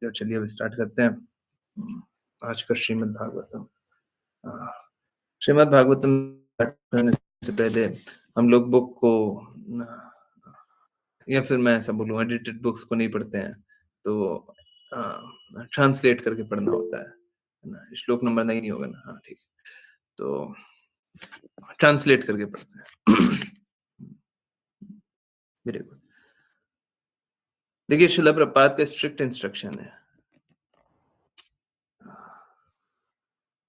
तो चलिए अब स्टार्ट करते हैं। आज का श्रीमद् भागवतम। अ, श्रीमद् भागवतम स्टार्ट करने से पहले हम लोग बुक को अ, या फिर मैं ऐसा बोलूँ एडिटेड बुक्स को नहीं पढ़ते हैं, तो ट्रांसलेट करके पढ़ना होता है ना? श्लोक नंबर 9 ही होगा ना? हाँ, ठीक है। तो ट्रांसलेट करके पढ़ते हैं। Very good. देखिए शिला प्रभुपाद का स्ट्रिक्ट इंस्ट्रक्शन है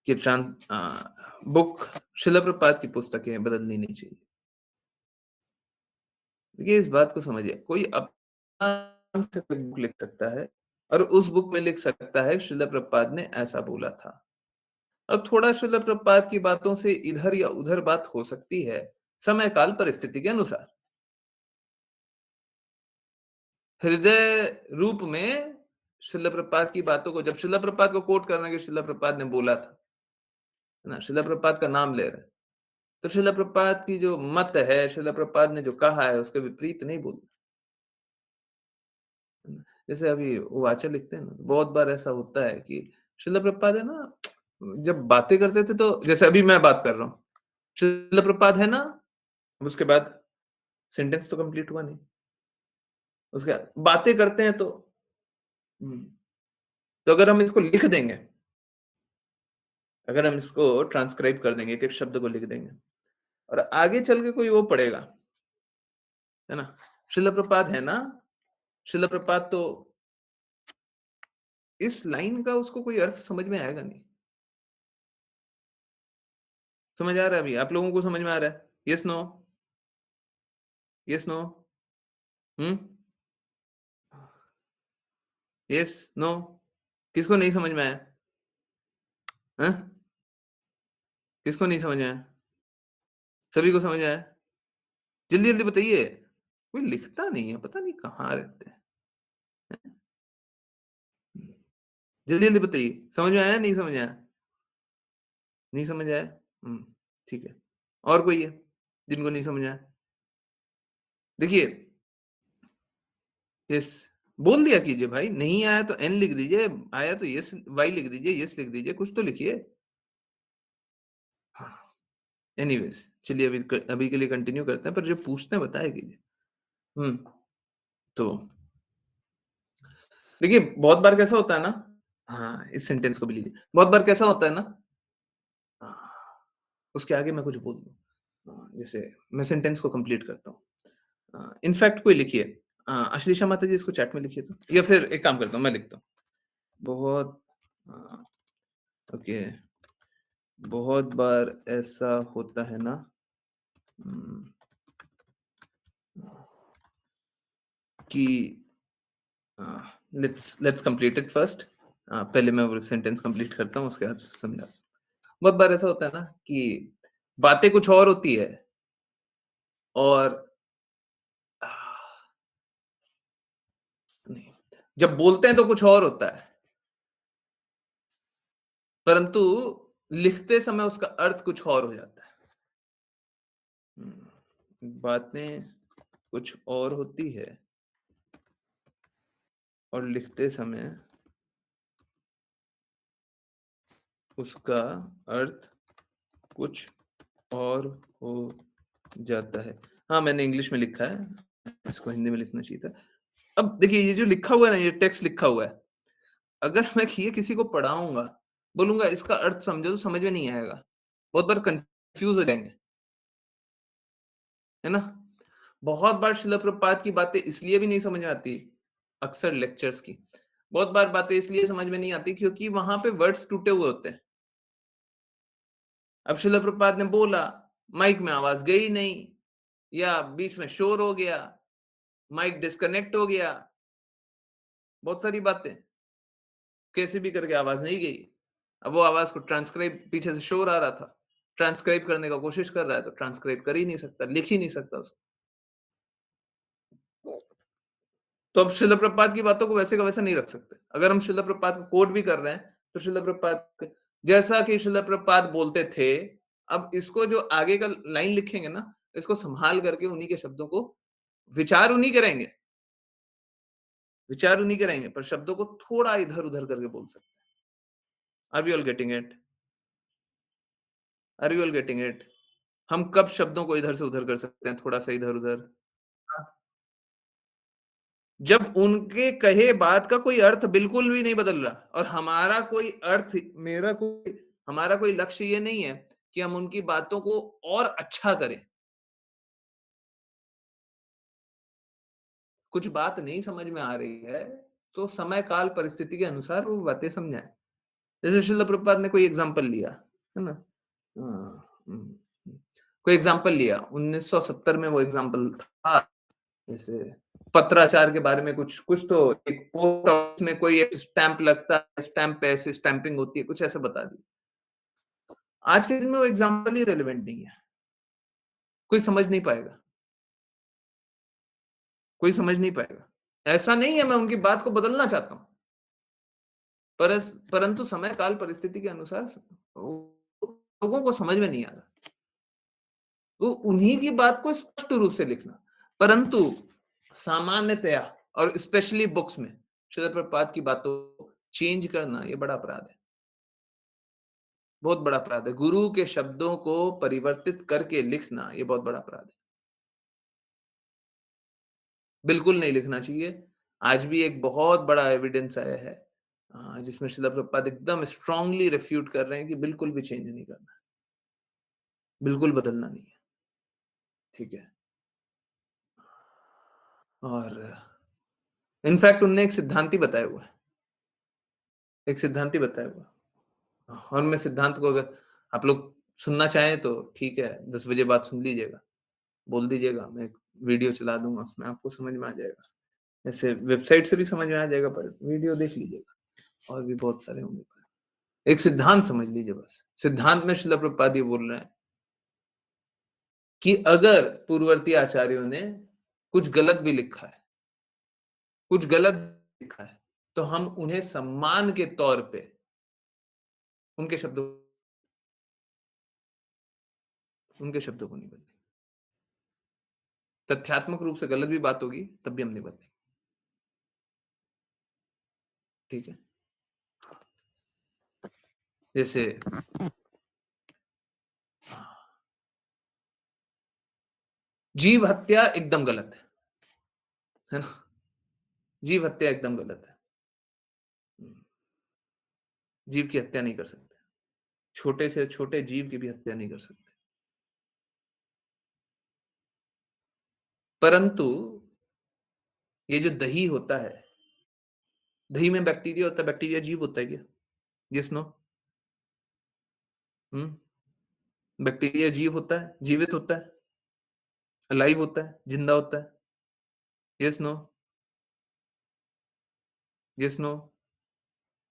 कि बुक शिला प्रभुपाद की पुस्तकें बदलनी नहीं चाहिए। देखिए इस बात को समझिए, कोई अपना नाम से कोई बुक लिख सकता है और उस बुक में लिख सकता है श्रील प्रभुपाद ने ऐसा बोला था। अब थोड़ा श्रील प्रभुपाद की बातों से इधर या उधर बात हो सकती है, समय काल परिस्थिति के अनुसार। हृदय रूप में श्रील प्रभुपाद की बातों को जब श्रील प्रभुपाद को कोट करना कि श्रील प्रभुपाद ने बोला था, है ना? श्रील प्रभुपाद का नाम ले रहे हैं। तो श्रील प्रभुपाद की जो मत है, श्रील प्रभुपाद ने जो कहा है उसके विपरीत नहीं बोलना। जैसे अभी वाचा लिखते हैं ना, तो बहुत बार ऐसा होता है कि श्रील प्रभुपाद है ना, जब बातें करते थे तो जैसे अभी मैं बात कर रहा हूँ, श्रील प्रभुपाद है ना, उसके बाद सेंटेंस तो कंप्लीट हुआ नहीं। उसके बाद बातें करते हैं तो तो अगर हम इसको लिख देंगे, अगर हम इसको ट्रांसक्राइब कर देंगे, एक-एक शब्द को लिख देंगे और आगे चल के कोई वो पढ़ेगा, है ना? श्रील प्रभुपाद है ना, श्रील प्रभुपाद तो इस लाइन का उसको कोई अर्थ समझ में आएगा नहीं। समझ आ रहा है अभी? आप लोगों को समझ में आ रहा है? Yes, no? Yes, no? हुँ? Yes, no? किसको नहीं समझ में आया? हैं? किसको नहीं समझ में आया? सभी को समझ में आया? जल्दी-जल्दी बताइए। कोई लिखता नहीं है, पता नहीं कहाँ रहते हैं। जल्दी-जल्दी बताइए, समझ में आया, नहीं समझ में आया? नहीं समझ आया? ठीक है। और कोई है, जिनको नहीं समझ आया? देखिए, येस बोल दिया कीजिए भाई, नहीं आया तो एन लिख दीजिए, आया तो येस वाई लिख दीजिए, येस लिख दीजिए, कुछ तो लिखिए। हाँ, एनीवेज़ चलिए अभी के लिए कंटिन्यू करते हैं, पर जो पूछते हैं बताया कीजिए। हुँ, तो देखिए बहुत बार कैसा होता है ना, हाँ, इस सेंटेंस को भी लीजिए। बहुत बार कैसा होता है ना, अ, उसके आगे मैं कुछ बोल दूँ। जैसे मैं सेंटेंस को कंप्लीट करता हूँ। इनफैक्ट कोई लिखिए, अश्लीषा माता जी इसको चैट में लिखिए तो, या फिर एक काम करता हूँ, मैं लिखता हूँ। बहुत अ, ओके, बहुत बार ऐसा होता है ना, उम, कि अ, let's let's complete it first. पहले मैं वो सेंटेंस कंप्लीट करता हूँ, उसके बाद समझा। बहुत बार ऐसा होता है ना कि बातें कुछ और होती है और अ, नहीं, जब बोलते हैं तो कुछ और होता है, परंतु लिखते समय उसका अर्थ कुछ और हो जाता है। बातें कुछ और होती है और लिखते समय उसका अर्थ कुछ और हो जाता है। हाँ, मैंने इंग्लिश में लिखा है, इसको हिंदी में लिखना चाहिए था। अब देखिए ये जो लिखा हुआ है ना, ये टेक्स्ट लिखा हुआ है, अगर मैं ये किसी को पढ़ाऊँगा, बोलूँगा इसका अर्थ समझो तो समझ में नहीं आएगा। बहुत बार कन्फ्यूज़ हो जाएँगे, है ना? बहुत बार शिला प्रभुपाद की बातें इसलिए भी नहीं समझ में आती, अक्सर लेक्चर्स की। बहुत बार बातें इसलिए समझ में नहीं आती क्योंकि वहाँ पे वर्ड्स टूटे हुए होते हैं। अब शिला प्रभुपाद ने बोला, माइक में आवाज़ गई नहीं या बीच में शोर हो गया, माइक डिस्कनेक्ट हो गया, बहुत सारी बातें, कैसे भी करके आवाज़ नहीं गई। अब वो आवाज़ को ट्रांसक्राइब पीछे से शोर आ रहा था, ट्रांसक्राइब करने का कोशिश कर रहा है तो ट्रांसक्राइब कर ही नहीं सकता, लिख ही नहीं सकता उसको। तो अब शिला प्रभुपाद की बातों को वैसे का वैसा नहीं रख सकते। अगर हम शिला प्रभुपाद को कोट भी कर रहे हैं, तो शिला प्रभुपाद क जैसा कि शिला प्रभुपाद बोलते थे, अब इसको जो आगे का लाइन लिखेंगे ना, इसको सँभाल करके उन्हीं के शब्दों को विचार उन्हीं करेंगे। विचार उन्हीं के रहेंगे, पर शब्दों को थोड़ा इधर-उधर करके बोल सकते हैं। Are we all getting it? Are we all getting it? हम कब शब्दों को इधर से उधर कर सकते हैं, थोड़ा-सा इधर-उधर? हाँ। जब उनके कहे बात का कोई अर्थ बिल्कुल भी नहीं बदल रहा और हमारा कोई लक्ष्य ये नहीं है कि हम उनकी बातों को और अच्छा करें। कुछ बात नहीं समझ में आ रही है, तो समय, काल, परिस्थिति के अनुसार वो बातें समझाएँ। जैसे श्रील प्रभुपाद ने कोई एग्ज़ाम्पल लिया, है ना? अ, हुँ, हुँ। कोई एग्ज़ाम्पल लिया, 1970 में वो एग्ज़ाम्पल था, जैसे पत्राचार के बारे में कुछ कुछ तो एक पोस्ट ऑफिस में कोई एक स्टैम्प लगता है, स्टैम्प पे ऐसे स्टैम्पिंग होती है, कुछ ऐसा बता दिया। आज के दिन में वो एग्ज़ाम्पल ही रेलेवेंट नहीं है, कोई समझ नहीं पाएगा, कोई समझ नहीं पाएगा। ऐसा नहीं है मैं उनकी बात को बदलना चाहता हूँ, परंतु समय, काल, परिस्थिति के अनुसार वो लोगों को समझ में नहीं आ रहा। तो उन्हीं की बात को स्पष्ट रूप से लिखना, परंतु सामान्यतया और स्पेशली बुक्स में श्रील प्रभुपाद की बातों को चेंज करना ये बड़ा अपराध है, बहुत बड़ा अपराध है। गुरु के शब्दों को परिवर्तित करके लिखना ये बहुत बड़ा अपराध है। बिल्कुल नहीं लिखना चाहिए। आज भी एक बहुत बड़ा एविडेंस आया है जिसमें श्रील प्रभुपाद एकदम स्ट्रांगली रिफ्यूट कर रहे हैं कि बिल्कुल भी चेंज नहीं करना है, बिल्कुल बदलना नहीं है, ठीक है? और इनफैक्ट उनने एक सिद्धांत ही बताया हुआ है, एक सिद्धांत ही बताया हुआ है। और मैं सिद्धांत को अगर आप लोग सुनना चाहें तो ठीक है, 10 बजे बाद सुन लीजिएगा, बोल दीजिएगा, मैं एक वीडियो चला दूँगा, उसमें आपको समझ में आ जाएगा। ऐसे वेबसाइट से भी समझ में आ जाएगा, पर वीडियो देख लीजिएगा, और भी बहुत सारे होंगे। एक सिद्धांत समझ लीजिए बस। सिद्धांत में श्रील प्रभुपाद ये बोल रहे हैं कि अगर पूर्ववर्ती आचार्यों ने कुछ गलत भी लिखा है, कुछ गलत लिखा है, तो हम उन्हें सम्मान के तौर पे उनके शब्दों उनके शब्दों को नहीं बदलेंगे। तथ्यात्मक रूप से गलत भी बात होगी, तब भी हम नहीं बदलेंगे, ठीक है? जैसे जीव हत्या एकदम गलत है ना? जीव हत्या एकदम गलत है। हुँ, जीव की हत्या नहीं कर सकते। छोटे से छोटे जीव की भी हत्या नहीं कर सकते। परंतु ये जो दही होता है, दही में बैक्टीरिया होता है, बैक्टीरिया जीव होता है क्या? Yes, no? हुँ? बैक्टीरिया जीव होता है? जीवित होता है? अलाइव होता है? जिंदा होता है? Yes, no? Yes, no?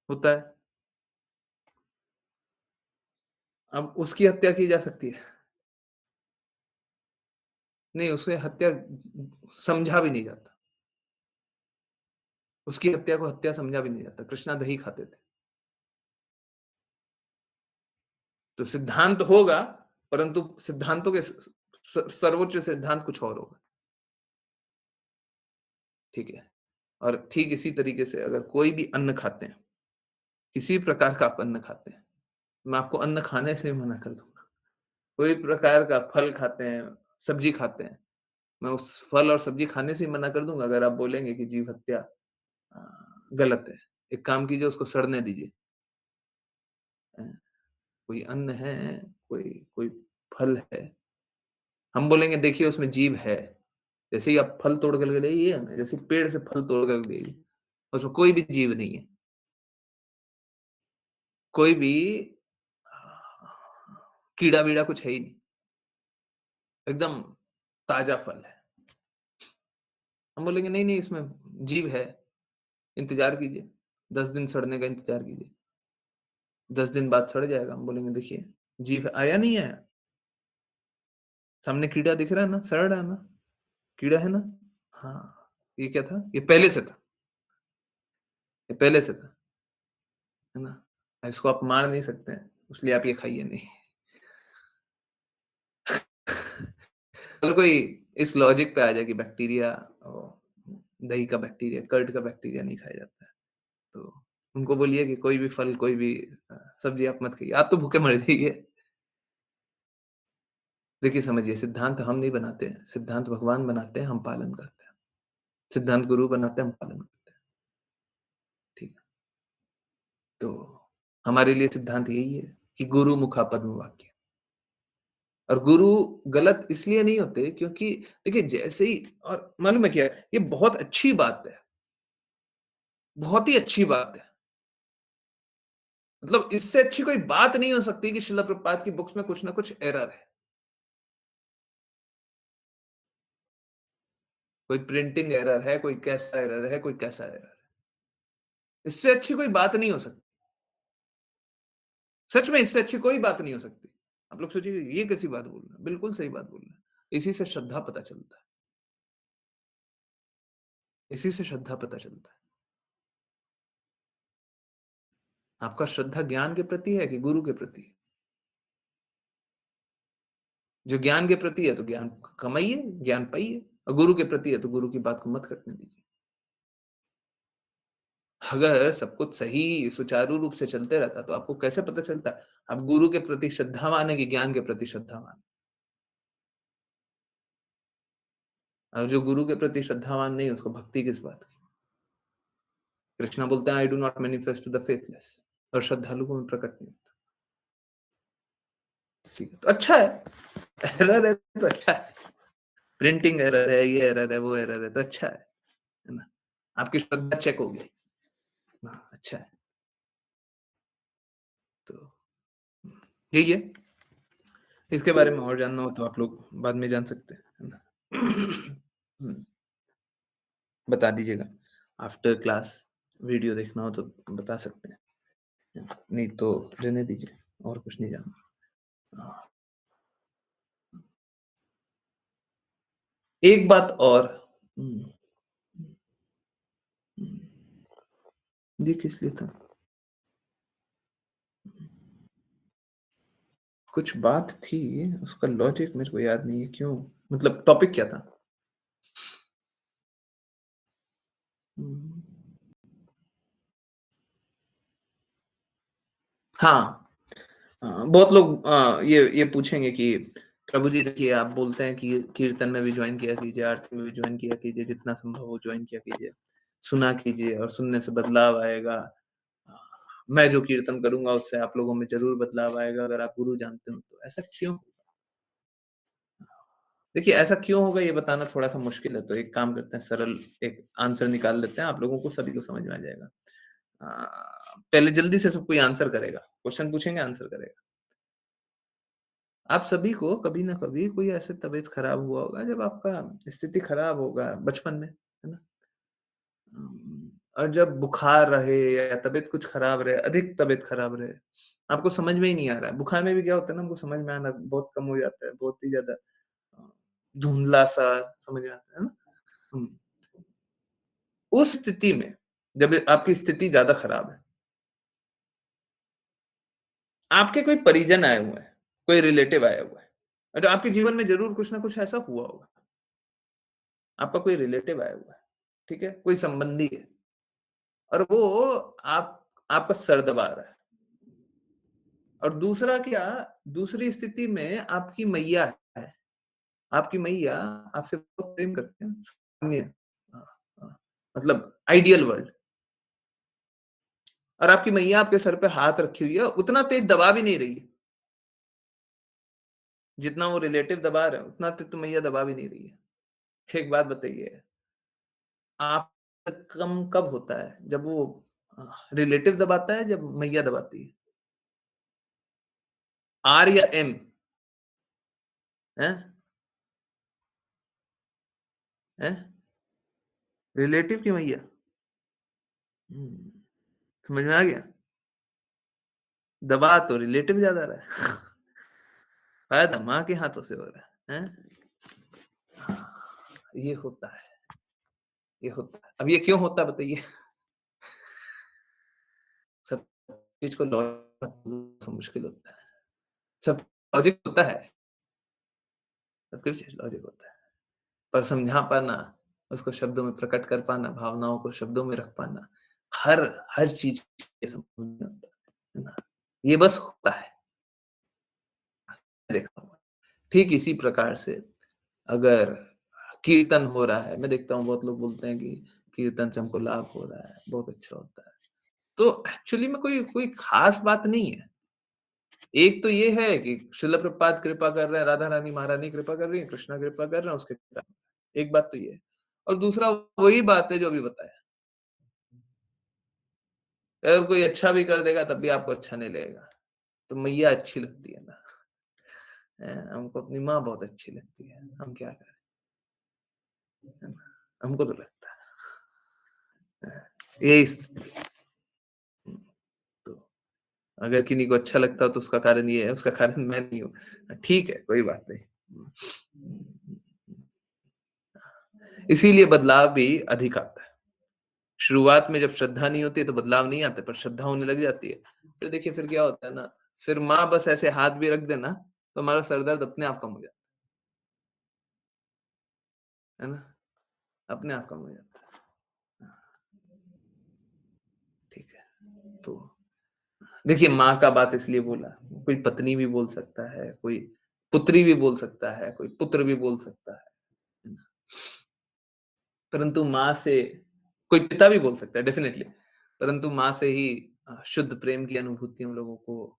होता है? अब उसकी हत्या की जा सकती है? नहीं, उसे हत्या समझा भी नहीं जाता। उसकी हत्या को हत्या समझा भी नहीं जाता। कृष्णा दही खाते थे। तो सिद्धांत होगा, परंतु सिद्धांतों के सर्वोच्च सिद्धांत कुछ और होगा, ठीक है? और ठीक इसी तरीके से अगर कोई भी अन्न खाते हैं, किसी प्रकार का आप अन्न खाते हैं, मैं आपको अन्न खाने से मना कर दूँगा। कोई प्रकार का फल खाते हैं, सब्ज़ी खाते हैं, मैं उस फल और सब्ज़ी खाने से ही मना कर दूँगा अगर आप बोलेंगे कि जीव हत्या गलत है। एक काम कीजिए, उसको सड़ने दीजिए। अ, कोई अन्न है, कोई कोई फल है, हम बोलेंगे देखिए उसमें जीव है। जैसे ही आप फल तोड़ कर के लाइए ना, जैसे पेड़ से फल तोड़ कर लाइए, उसमें कोई भी जीव नहीं है। कोई भी कीड़ा-वीड़ा कुछ है ही नहीं। एकदम ताज़ा फल है। हम बोलेंगे नहीं-नहीं इसमें जीव है, इंतज़ार कीजिए। 10 दिन सड़ने का इंतज़ार कीजिए। 10 दिन बाद सड़ जाएगा। हम बोलेंगे देखिए, जीव आया नहीं आया? सामने कीड़ा दिख रहा है ना? सड़ रहा है ना? कीड़ा है ना? हाँ, ये क्या था? ये पहले से था, ये पहले से था, है ना? इसको आप मार नहीं सकते हैं, इसलिए आप ये खाइए नहीं। अगर कोई इस लॉजिक पे आ जाए कि बैक्टीरिया दही का बैक्टीरिया, कर्ड का बैक्टीरिया नहीं खाया जाता है। तो उनको बोलिए कि कोई भी फल, कोई भी सब्ज़ी आप मत खाइए, आप तो भूखे मर जाइए। देखिए समझिए सिद्धांत हम नहीं बनाते हैं, सिद्धांत भगवान बनाते हैं, हम पालन करते हैं। सिद्धांत गुरु बनाते हैं, हम पालन करते हैं, ठीक है। तो हमारे लिए सिद्धांत यही है कि गुरु मुखा पद्म वाक्य। और गुरु गलत इसलिए नहीं होते क्योंकि देखिए जैसे ही और मालूम है क्या है? ये बहुत अच्छी बात है, बहुत ही अच्छी बात है। मतलब इससे अच्छी कोई बात नहीं हो सकती कि श्रील प्रभुपाद की बुक्स में कुछ ना कुछ एरर है। कोई प्रिंटिंग एरर है, कोई कैसा एरर है, कोई कैसा एरर है। इससे अच्छी कोई बात नहीं हो सकती। सच में इससे अच्छी कोई बात नहीं हो सकती। आप लोग सोचिए ये कैसी बात बोल रहे हैं? बिल्कुल सही बात बोल रहे हैं। इसी से श्रद्धा पता चलता है। इसी से श्रद्धा पता चलता है। आपका श्रद्धा ज्ञान के प्रति है कि गुरु के प्रति? है? जो ज्ञान के प्रति है तो ज्ञान कमाइए, ज्ञान पाइए और गुरु के प्रति है तो गुरु की बात को मत कटने दीजिए। अगर सब कुछ सही सुचारू रूप से चलते रहता तो आपको कैसे पता चलता? आप गुरु के प्रति श्रद्धावान है कि ज्ञान के प्रति श्रद्धावान? और जो गुरु के प्रति श्रद्धावान नहीं है उसको भक्ति किस बात की? कृष्णा बोलते हैं I do not manifest to the faithless और श्रद्धालु को मैं प्रकट नहीं होता। ठीक है, तो अच्छा है। एरर है तो अच्छा है। प्रिंटिंग एरर है, ये एरर है, वो एरर है तो अच्छा है ना? आपकी श्रद्धा चेक हो गई। हाँ, अच्छा है। तो यही है। इसके बारे में और जानना हो तो आप लोग बाद में जान सकते हैं, है ना? हुँ, बता दीजिएगा। आफ्टर क्लास वीडियो देखना हो तो बता सकते हैं। नहीं तो रहने दीजिए और कुछ नहीं जानना। हाँ, एक बात और हुँ, हुँ, ये किस लिए था? कुछ बात थी, उसका लॉजिक मेरे को याद नहीं है क्यों मतलब टॉपिक क्या था? हुँ, हाँ, बहुत लोग ये पूछेंगे कि प्रभु जी देखिए आप बोलते हैं कि कीर्तन में भी जॉइन किया कीजिए, आरती में भी जॉइन किया कीजिए, जितना संभव हो जॉइन किया कीजिए। सुना कीजिए और सुनने से बदलाव आएगा। अ, मैं जो कीर्तन करूँगा उससे आप लोगों में ज़रूर बदलाव आएगा अगर आप गुरु जानते हो तो। ऐसा क्यों? देखिए ऐसा क्यों होगा ये बताना थोड़ा-सा मुश्किल है, तो एक काम करते हैं सरल एक आंसर निकाल लेते हैं, आप लोगों को सभी को समझ में आ जाएगा। पहले जल्दी से सब कोई आंसर करेगा, क्वेश्चन पूछेंगे आंसर करेगा। आप सभी को कभी न कभी कोई ऐसे तबीयत खराब हुआ होगा जब आपका स्थिति खराब होगा बचपन में, है ना? और जब बुखार रहे या तबीयत कुछ खराब रहे, अधिक तबीयत खराब रहे, आपको समझ में ही नहीं आ रहा है। बुखार में भी क्या होता है ना हमको समझ में आना बहुत कम हो जाता है, बहुत ही ज़्यादा अ, धुंधला-सा समझ में आता है ना? हुँ, उस स्थिति में जब आपकी स्थिति ज़्यादा खराब है, आपके कोई परिजन आए हुए हैं, कोई रिलेटिव आया हुआ है, तो आपके जीवन में ज़रूर कुछ न कुछ ऐसा हुआ होगा। आपका कोई रिलेटिव आया हुआ है, ठीक है? कोई संबंधी है और वो आप आपका सर दबा रहा है और दूसरा क्या, दूसरी स्थिति में आपकी मैया है। आपकी मैया आपसे बहुत प्रेम करते हैं, सामान्य हाँ, हाँ, मतलब आइडियल वर्ल्ड और आपकी मैया आपके सर पे हाथ रखी हुई है, उतना तेज़ दबा भी नहीं रही है। जितना वो रिलेटिव दबा रहे हैं, उतना तेज़ तो मैया दबा भी नहीं रही है। एक बात बताइए, आप कम कब होता है? जब वो रिलेटिव दबाता है, जब मैया दबाती है? आर या एम? हैं? हैं? रिलेटिव की मैया? हुँ, समझ में आ गया? दबा तो रिलेटिव ज़्यादा रहा है। फ़ायदा माँ के हाथों से हो रहा है। हैं? हाँ, ये होता है, ये होता है। अब ये क्यों होता है बताइए? सब चीज़ को लॉजिक मुश्किल होता है। सब लॉजिक होता है, सबके पीछे लॉजिक होता है। पर समझा पाना उसको शब्दों में प्रकट कर पाना, भावनाओं को शब्दों में रख पाना, हर हर चीज़ ये संभव नहीं होता, है ना? ये बस होता है, देखा हुआ। ठीक इसी प्रकार से अगर कीर्तन हो रहा है, मैं देखता हूँ बहुत लोग बोलते हैं कि कीर्तन से हमको लाभ हो रहा है, बहुत अच्छा होता है। तो एक्चुअली में कोई कोई ख़ास बात नहीं है। एक तो ये है कि शिल प्रभुपाद कृपा कर रहे हैं, राधा रानी महारानी कृपा कर रही हैं, कृष्णा कृपा कर रहे हैं, उसके कारण। एक बात तो ये है। और दूसरा वही बात है जो अभी बताया। अगर कोई अच्छा भी कर देगा तब भी आपको अच्छा नहीं लगेगा। तो मैया अच्छी लगती है ना। हमको अपनी माँ बहुत अच्छी लगती है। हम क्या करें, है ना? हमको तो लगता है। यही स्थिति है। तो अगर किन्हीं को अच्छा लगता हो तो उसका कारण ये है, उसका कारण मैं नहीं हूँ। ठीक है, कोई बात नहीं। इसीलिए बदलाव भी अधिक आता है। शुरुआत में जब श्रद्धा नहीं होती है तो बदलाव नहीं आता, पर श्रद्धा होने लग जाती है। फिर देखिए फिर क्या होता है ना, फिर माँ बस ऐसे हाथ भी रख दे ना, तो हमारा सर दर्द अपने आप कम हो जाता है ना? अपने आप कम हो जाता है। ठीक है। तो देखिए माँ का बात इसलिए बोला, कोई पत्नी भी बोल सकता है, कोई पुत्री भी बोल सकता है, कोई पुत्र भी बोल सकता है ना? परंतु माँ से कोई पिता भी बोल सकता है डेफ़िनिटली, परंतु माँ से ही शुद्ध प्रेम की अनुभूति हम लोगों को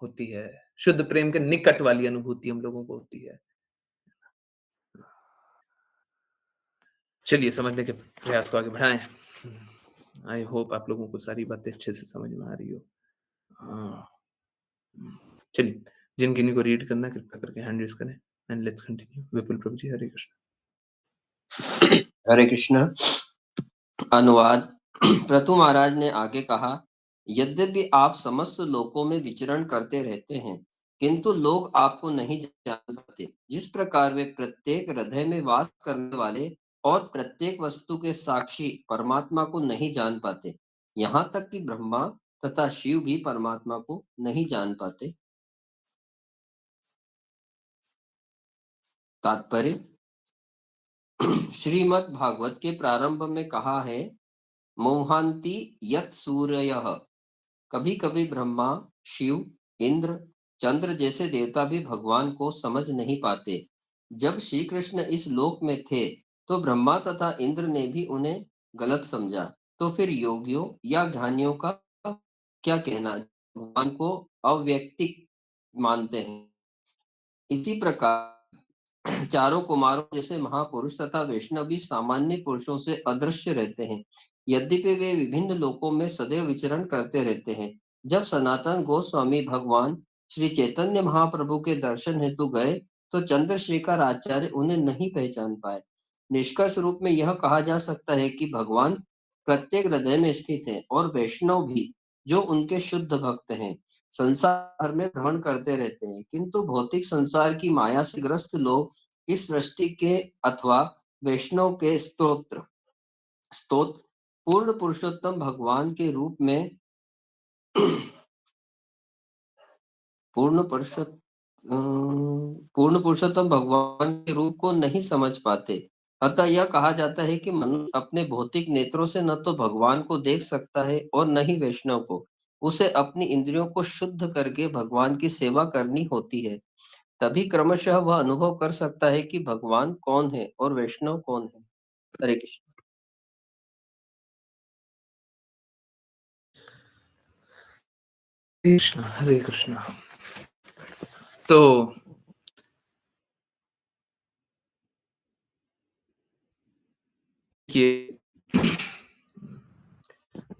होती है। शुद्ध प्रेम के निकट वाली अनुभूति हम लोगों को होती है। चलिए समझने के प्रयास को आगे बढ़ाएँ। आई होप आप लोगों को सारी बातें अच्छे से समझ में आ रही हो। हाँ, चलिए जिन-किन्हीं को रीड करना है कृपया करके हैंड रेज़ करें एंड लेट्स कंटिन्यू। विपुल प्रभु जी, हरे कृष्ण। हरे कृष्ण। अनुवाद। प्रतु महाराज ने आगे कहा, यद्यपि आप समस्त लोकों में विचरण करते रहते हैं, किंतु लोग आपको नहीं जान पाते। जिस प्रकार वे प्रत्येक हृदय में वास करने वाले और प्रत्येक वस्तु के साक्षी परमात्मा को नहीं जान पाते, यहाँ तक कि ब्रह्मा तथा शिव भी परमात्मा को नहीं जान पाते। तात्पर्य। श्रीमद् भागवत के प्रारंभ में कहा है, मोहांति यत् सूरयः। कभी-कभी ब्रह्मा, शिव, इंद्र, चंद्र जैसे देवता भी भगवान को समझ नहीं पाते। जब श्री कृष्ण इस लोक में थे, तो ब्रह्मा तथा इंद्र ने भी उन्हें गलत समझा। तो फिर योगियों या ज्ञानियों का क्या कहना, भगवान को अव्यक्तिक मानते हैं। इसी प्रकार चारों कुमारों जैसे महापुरुष तथा वैष्णव भी सामान्य पुरुषों से अदृश्य रहते हैं, यद्यपि वे विभिन्न लोकों में सदैव विचरण करते रहते हैं। जब सनातन गोस्वामी भगवान श्री चैतन्य महाप्रभु के दर्शन हेतु गए, तो चंद्रशेखर आचार्य उन्हें नहीं पहचान पाए। निष्कर्ष रूप में यह कहा जा सकता है कि भगवान प्रत्येक हृदय में स्थित है और वैष्णव भी, जो उनके शुद्ध भक्त हैं, संसार भर में भ्रमण करते रहते हैं, किंतु भौतिक संसार की माया से ग्रस्त लोग इस सृष्टि के अथवा वैष्णव के स्तोत्र पूर्ण पुरुषोत्तम भगवान के रूप में पूर्ण पुरुषोत्तम पूर्ण पुरुषोत्तम भगवान के रूप को नहीं समझ पाते। अतः यह कहा जाता है कि मनुष्य अपने भौतिक नेत्रों से न तो भगवान को देख सकता है और न ही वैष्णव को। उसे अपनी इंद्रियों को शुद्ध करके भगवान की सेवा करनी होती है। तभी क्रमशः वह अनुभव कर सकता है कि भगवान कौन है और वैष्णव कौन है। हरे कृष्ण। कृष्ण, हरे कृष्ण। तो ये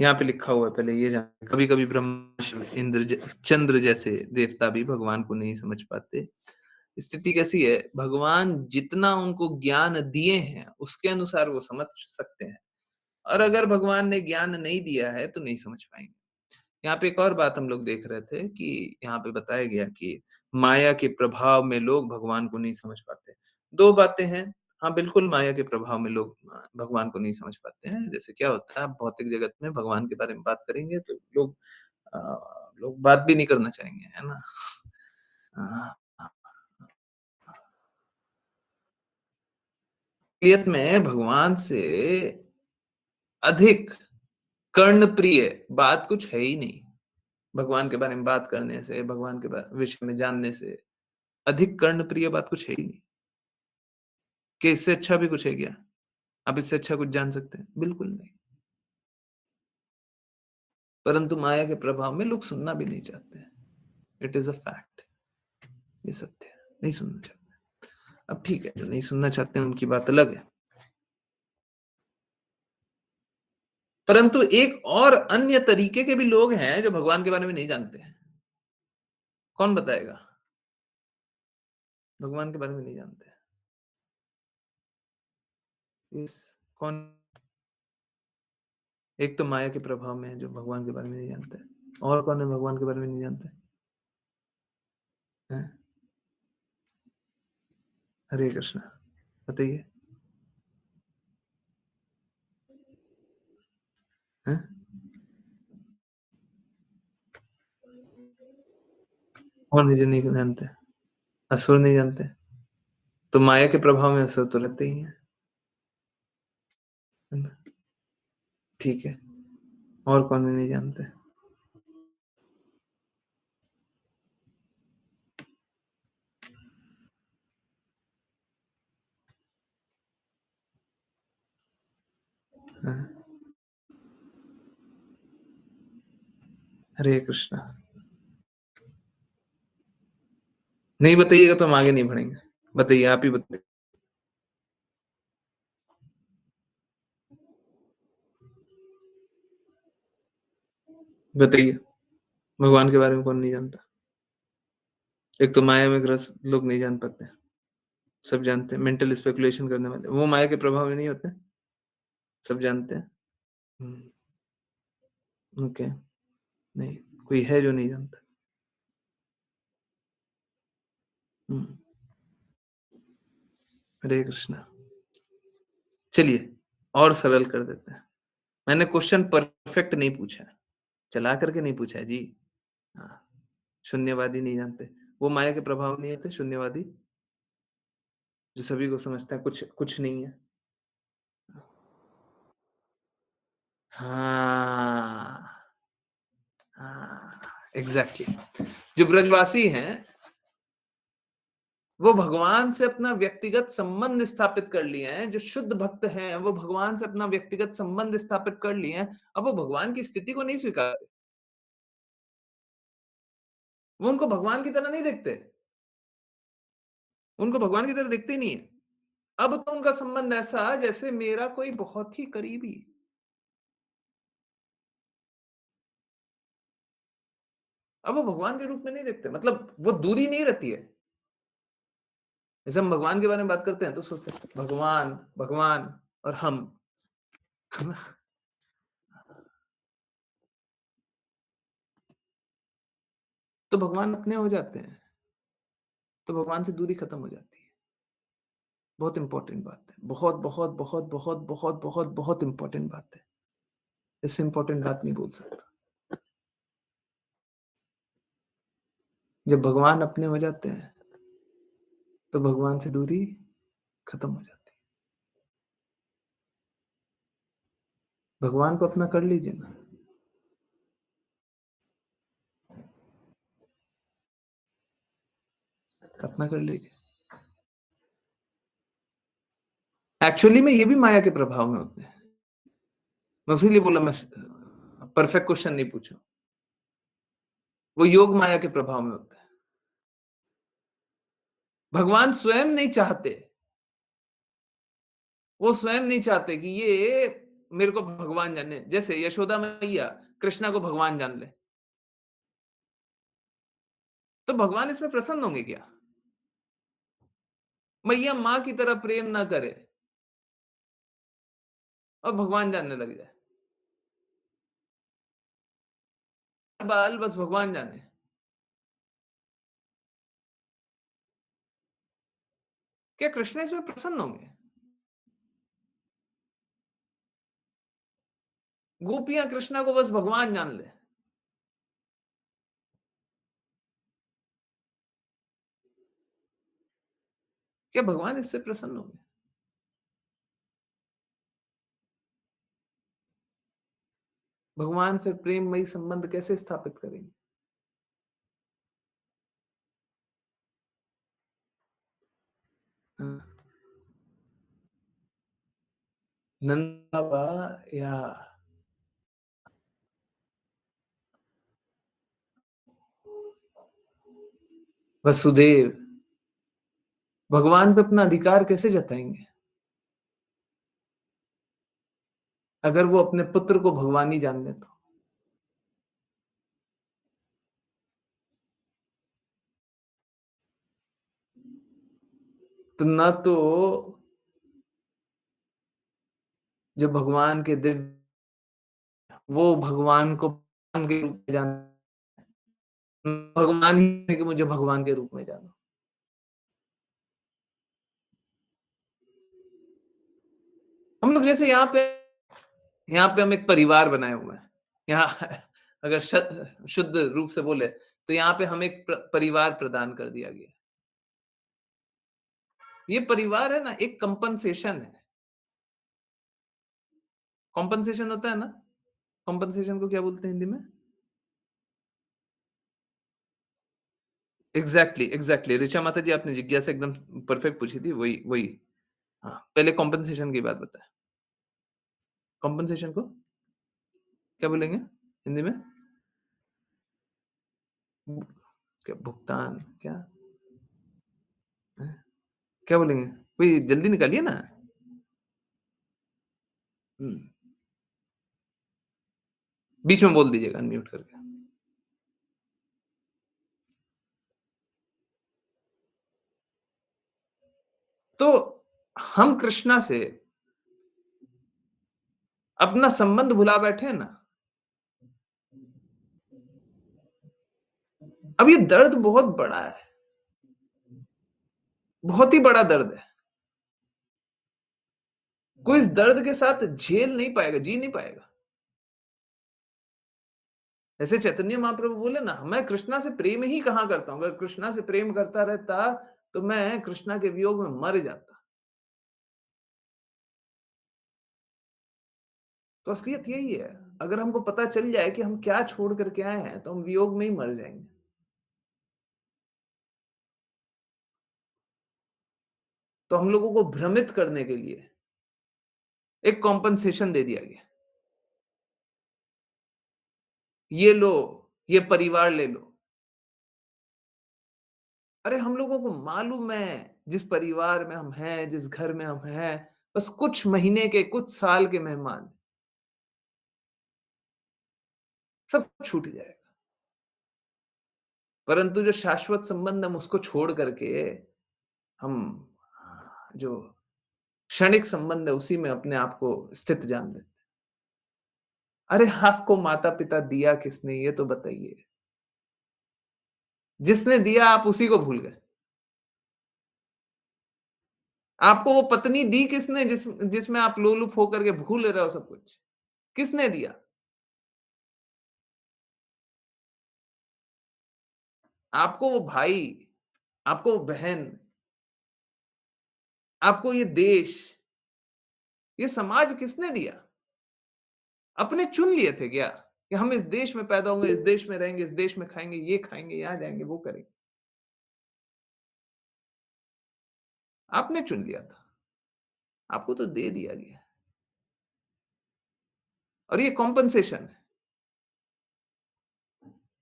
यहाँ पे लिखा हुआ है पहले ये जान कभी-कभी ब्रह्मा, शिव, इंद्र चंद्र जैसे देवता भी भगवान को नहीं समझ पाते। स्थिति कैसी है? भगवान जितना उनको ज्ञान दिए हैं, उसके अनुसार वो समझ सकते हैं और अगर भगवान ने ज्ञान नहीं दिया है, तो नहीं समझ पाएँगे। यहाँ पे एक और बात हम लोग देख रहे थे कि यहाँ पे बताया गया कि माया के प्रभाव में लोग भगवान को नहीं समझ पाते। 2 बातें हैं। हाँ, बिल्कुल माया के प्रभाव में लोग भगवान को नहीं समझ पाते हैं। जैसे क्या होता है, आप भौतिक जगत में भगवान के बारे में बात करेंगे तो लोग बात भी नहीं करना चाहेंगे, है ना? अ, असलियत में भगवान से अधिक कर्णप्रिय बात कुछ है ही नहीं। भगवान के बारे में बात करने से, भगवान के विषय में जानने से अधिक कर्णप्रिय बात कुछ है ही नहीं। कि इससे अच्छा भी कुछ है क्या? आप इससे अच्छा कुछ जान सकते हैं? बिल्कुल नहीं। परंतु माया के प्रभाव में लोग सुनना भी नहीं चाहते हैं। It is a fact. ये सत्य है। नहीं सुनना चाहते। अब ठीक है, जो नहीं सुनना चाहते हैं उनकी बात अलग है। परंतु एक और अन्य तरीके के भी लोग हैं जो भगवान के बारे में नहीं जानते हैं। कौन बताएगा? भगवान के बारे में नहीं जानते हैं। यस, कौन? एक तो माया के प्रभाव में है जो भगवान के बारे में नहीं जानते हैं। और कौन है भगवान के बारे में नहीं जानते? हैं? हरे कृष्णा, बताइए। हैं? और नहीं जो नहीं जानते? असुर नहीं जानते? तो माया के प्रभाव में असुर तो रहते ही हैं। है ना? ठीक है। और कौन नहीं जानते? हाँ, हरे कृष्णा। नहीं बताइएगा तो हम आगे नहीं बढ़ेंगे। बताइए, आप ही बताइए। बताइए, भगवान के बारे में कौन नहीं जानता? एक तो माया में ग्रस्त लोग नहीं जान पाते हैं। सब जानते हैं, मेंटल स्पेकुलेशन करने वाले, वो माया के प्रभाव में नहीं होते? सब जानते हैं। हुँ, ओके, नहीं, कोई है जो नहीं जानता? हुँ, हरे कृष्णा। चलिए, और सरल कर देते हैं। मैंने क्वेश्चन परफेक्ट नहीं पूछा है, चला करके नहीं पूछा है जी। हाँ, शून्यवादी नहीं जानते। वो माया के प्रभाव नहीं होते शून्यवादी, जो सभी को समझता है कुछ कुछ नहीं है। हाँ, हाँ, एग्ज़ैक्टली। जो ब्रजवासी हैं, वो भगवान से अपना व्यक्तिगत संबंध स्थापित कर लिए हैं। जो शुद्ध भक्त हैं, वो भगवान से अपना व्यक्तिगत संबंध स्थापित कर लिए हैं। अब वो भगवान की स्थिति को नहीं स्वीकारते। वो उनको भगवान की तरह नहीं देखते। उनको भगवान की तरह देखते ही नहीं है। अब तो उनका संबंध ऐसा जैसे मेरा कोई बहुत ही करीबी। अब वो भगवान के रूप में नहीं देखते, मतलब वो दूरी नहीं रहती है। जैसे हम भगवान के बारे में बात करते हैं तो सोचते हैं भगवान, भगवान और हम। तो भगवान अपने हो जाते हैं, तो भगवान से दूरी खत्म हो जाती है। बहुत इंपॉर्टेंट बात है। बहुत, बहुत, बहुत, बहुत, बहुत, बहुत, बहुत इंपॉर्टेंट बात है। इससे इंपॉर्टेंट बात नहीं बोल सकता। जब भगवान अपने हो जाते हैं, तो भगवान से दूरी खत्म हो जाती है। भगवान को अपना कर लीजिए ना, अपना कर लीजिए। एक्चुअली में ये भी माया के प्रभाव में होते हैं। मैं इसीलिए बोला मैं परफेक्ट क्वेश्चन नहीं पूछा। वो योग माया के प्रभाव में होता है। भगवान स्वयं नहीं चाहते, वो स्वयं नहीं चाहते कि ये मेरे को भगवान जाने। जैसे यशोदा मैया कृष्णा को भगवान जान ले, तो भगवान इसमें प्रसन्न होंगे क्या? मैया माँ की तरह प्रेम ना करे और भगवान जानने लग जाए। बाल बस भगवान जाने। क्या कृष्ण इसमें प्रसन्न होंगे? गोपियाँ कृष्णा को बस भगवान जान ले। क्या भगवान इससे प्रसन्न होंगे? भगवान फिर प्रेममयी संबंध कैसे स्थापित करेंगे? हाँ, नंद बाबा या वसुदेव भगवान पे अपना अधिकार कैसे जताएँगे? अगर वो अपने पुत्र को भगवान ही जान लें तो। तो ना तो जो भगवान के दिव्य वो भगवान को भगवान के रूप में जान भगवान ही है कि मुझे भगवान के रूप में जानो। हम लोग जैसे यहाँ पे हम एक परिवार बनाए हुए हैं। यहाँ अगर शुद्ध रूप से बोले तो यहाँ पे हमें एक परिवार प्रदान कर दिया गया है। ये परिवार है ना एक कंपनसेशन है। कॉम्पेंसेशन होता है ना? कॉम्पेंसेशन को क्या बोलते हैं हिंदी में? एग्ज़ैक्टली, एग्ज़ैक्टली ऋचा माता जी आपने जिज्ञासा एकदम परफेक्ट पूछी थी, वही वही। हाँ, पहले कॉम्पेंसेशन की बात बताएँ। कॉम्पेंसेशन को क्या बोलेंगे हिंदी में? भु क्या भुगतान क्या? हैं? क्या बोलेंगे? कोई जल्दी निकालिए ना। हुँ, बीच में बोल दीजिएगा अनम्यूट करके। तो हम कृष्णा से अपना संबंध भुला बैठे हैं ना। अब ये दर्द बहुत बड़ा है, बहुत ही बड़ा दर्द है। कोई इस दर्द के साथ झेल नहीं पाएगा, जी नहीं पाएगा। जैसे चैतन्य महाप्रभु बोले ना, मैं कृष्णा से प्रेम ही कहाँ करता हूँ? अगर कृष्णा से प्रेम करता रहता, तो मैं कृष्णा के वियोग में मर जाता। तो असलियत यही है। अगर हमको पता चल जाए कि हम क्या छोड़ कर के आए हैं, तो हम वियोग में ही मर जाएँगे। तो हम लोगों को भ्रमित करने के लिए एक कॉम्पेंसेशन दे दिया गया। ये लो, ये परिवार ले लो। अरे हम लोगों को मालूम है, जिस परिवार में हम हैं, जिस घर में हम हैं, बस कुछ महीने के, कुछ साल के मेहमान, सब छूट जाएगा। परंतु जो शाश्वत संबंध हम उसको छोड़ करके हम जो क्षणिक संबंध है उसी में अपने आप को स्थित जान लेते। अरे आपको माता-पिता दिया किसने ये तो बताइए? जिसने दिया आप उसी को भूल गए। आपको वो पत्नी दी किसने जिसमें आप लोलुप होकर के भूल रहे हो सब कुछ? किसने दिया? आपको वो भाई, आपको वो बहन, आपको ये देश, ये समाज किसने दिया? अपने चुन लिए थे क्या? कि हम इस देश में पैदा होंगे, इस देश में रहेंगे, इस देश में खाएँगे, ये खाएँगे, यहाँ जाएँगे, वो करेंगे। आपने चुन लिया था। आपको तो दे दिया गया और ये कॉम्पेंसेशन है,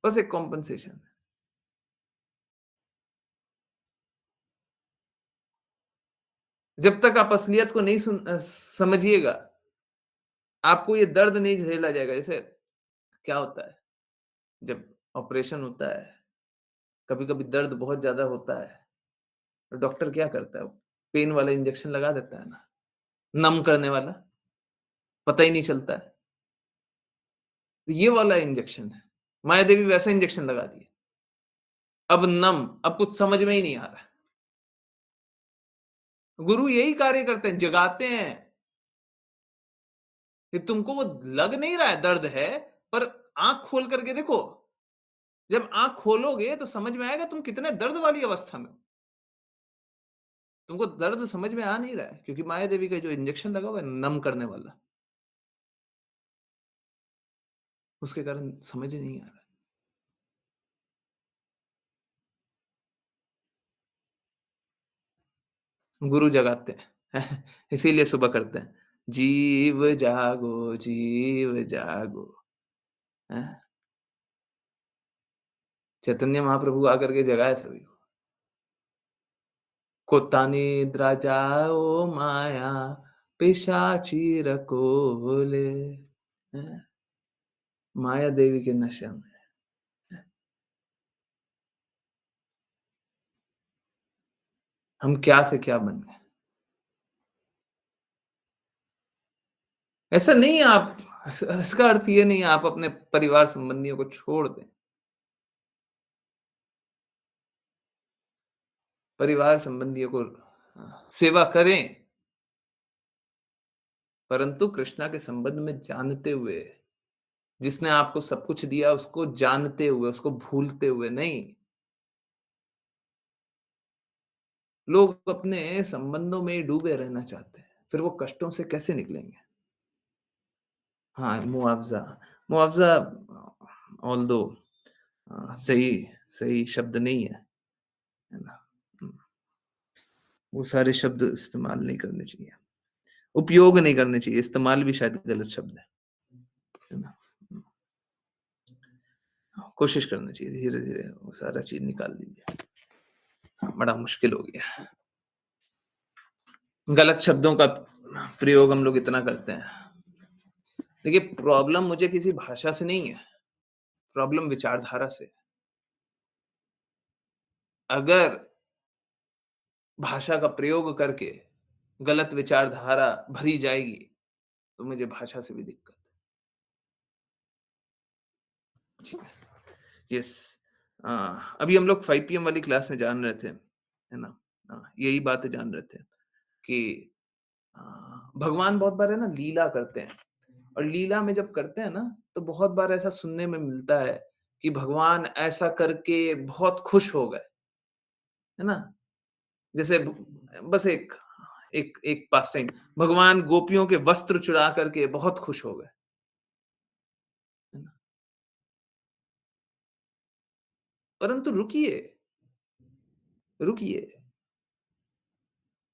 बस एक कॉम्पेंसेशन है। जब तक आप असलियत को नहीं समझिएगा, आपको ये दर्द नहीं झेला जाएगा। जैसे क्या होता है, जब ऑपरेशन होता है, कभी-कभी दर्द बहुत ज़्यादा होता है, तो डॉक्टर क्या करता है, पेन वाला इंजेक्शन लगा देता है ना, नम करने वाला, पता ही नहीं चलता है। तो ये वाला इंजेक्शन है। माया देवी वैसा इंजेक्शन लगा दी। अब नम, अब कुछ समझ में ही नहीं आ रहा है। गुरु यही कार्य करते हैं, जगाते हैं कि तुमको वो लग नहीं रहा है दर्द है, पर आँख खोल करके देखो। जब आँख खोलोगे तो समझ में आएगा तुम कितने दर्द वाली अवस्था में हो। तुमको दर्द समझ में आ नहीं रहा है क्योंकि माया देवी का जो इंजेक्शन लगा हुआ है नम करने वाला, उसके कारण समझ ही नहीं आ रहा। गुरु जगाते हैं, इसीलिए सुबह करते हैं। जीव जागो, हैं? चैतन्य महाप्रभु आकर के जगाए सभी को। "कोत्ता निद्रा जाओ माया, पिशाचिर कोले" हैं? माया देवी के नशे में। हम क्या से क्या बन गए। ऐसा नहीं है आप इसका अर्थ ये नहीं है आप अपने परिवार संबंधियों को छोड़ दें। परिवार संबंधियों को सेवा करें, परंतु कृष्णा के संबंध में जानते हुए, जिसने आपको सब कुछ दिया उसको जानते हुए, उसको भूलते हुए नहीं। लोग अपने संबंधों में ही डूबे रहना चाहते हैं, फिर वो कष्टों से कैसे निकलेंगे? हाँ, मुआवज़ा मुआवज़ा ऑल्दो सही सही शब्द नहीं है ना? हुँ, वो सारे शब्द इस्तेमाल नहीं करने चाहिए। उपयोग नहीं करने चाहिए, इस्तेमाल भी शायद गलत शब्द है ना? हुँ, कोशिश करनी चाहिए धीरे-धीरे वो सारा चीज़ निकाल दीजिए। हाँ, बड़ा मुश्किल हो गया। गलत शब्दों का प्रयोग हम लोग इतना करते हैं। देखिए प्रॉब्लम मुझे किसी भाषा से नहीं है, प्रॉब्लम विचारधारा से है। अगर भाषा का प्रयोग करके गलत विचारधारा भरी जाएगी, तो मुझे भाषा से भी दिक्कत है। जी, यस अभी हम लोग 5 पीएम वाली क्लास में जान रहे थे, है ना? यही बातें जान रहे थे कि अ, भगवान बहुत बार है ना लीला करते हैं और लीला में जब करते हैं ना, तो बहुत बार ऐसा सुनने में मिलता है कि भगवान ऐसा करके बहुत खुश हो गए, है ना? जैसे बस एक एक एक पास टाइम भगवान गोपियों के वस्त्र चुरा करके बहुत खुश हो गए, है ना? परंतु रुकिए, रुकिए,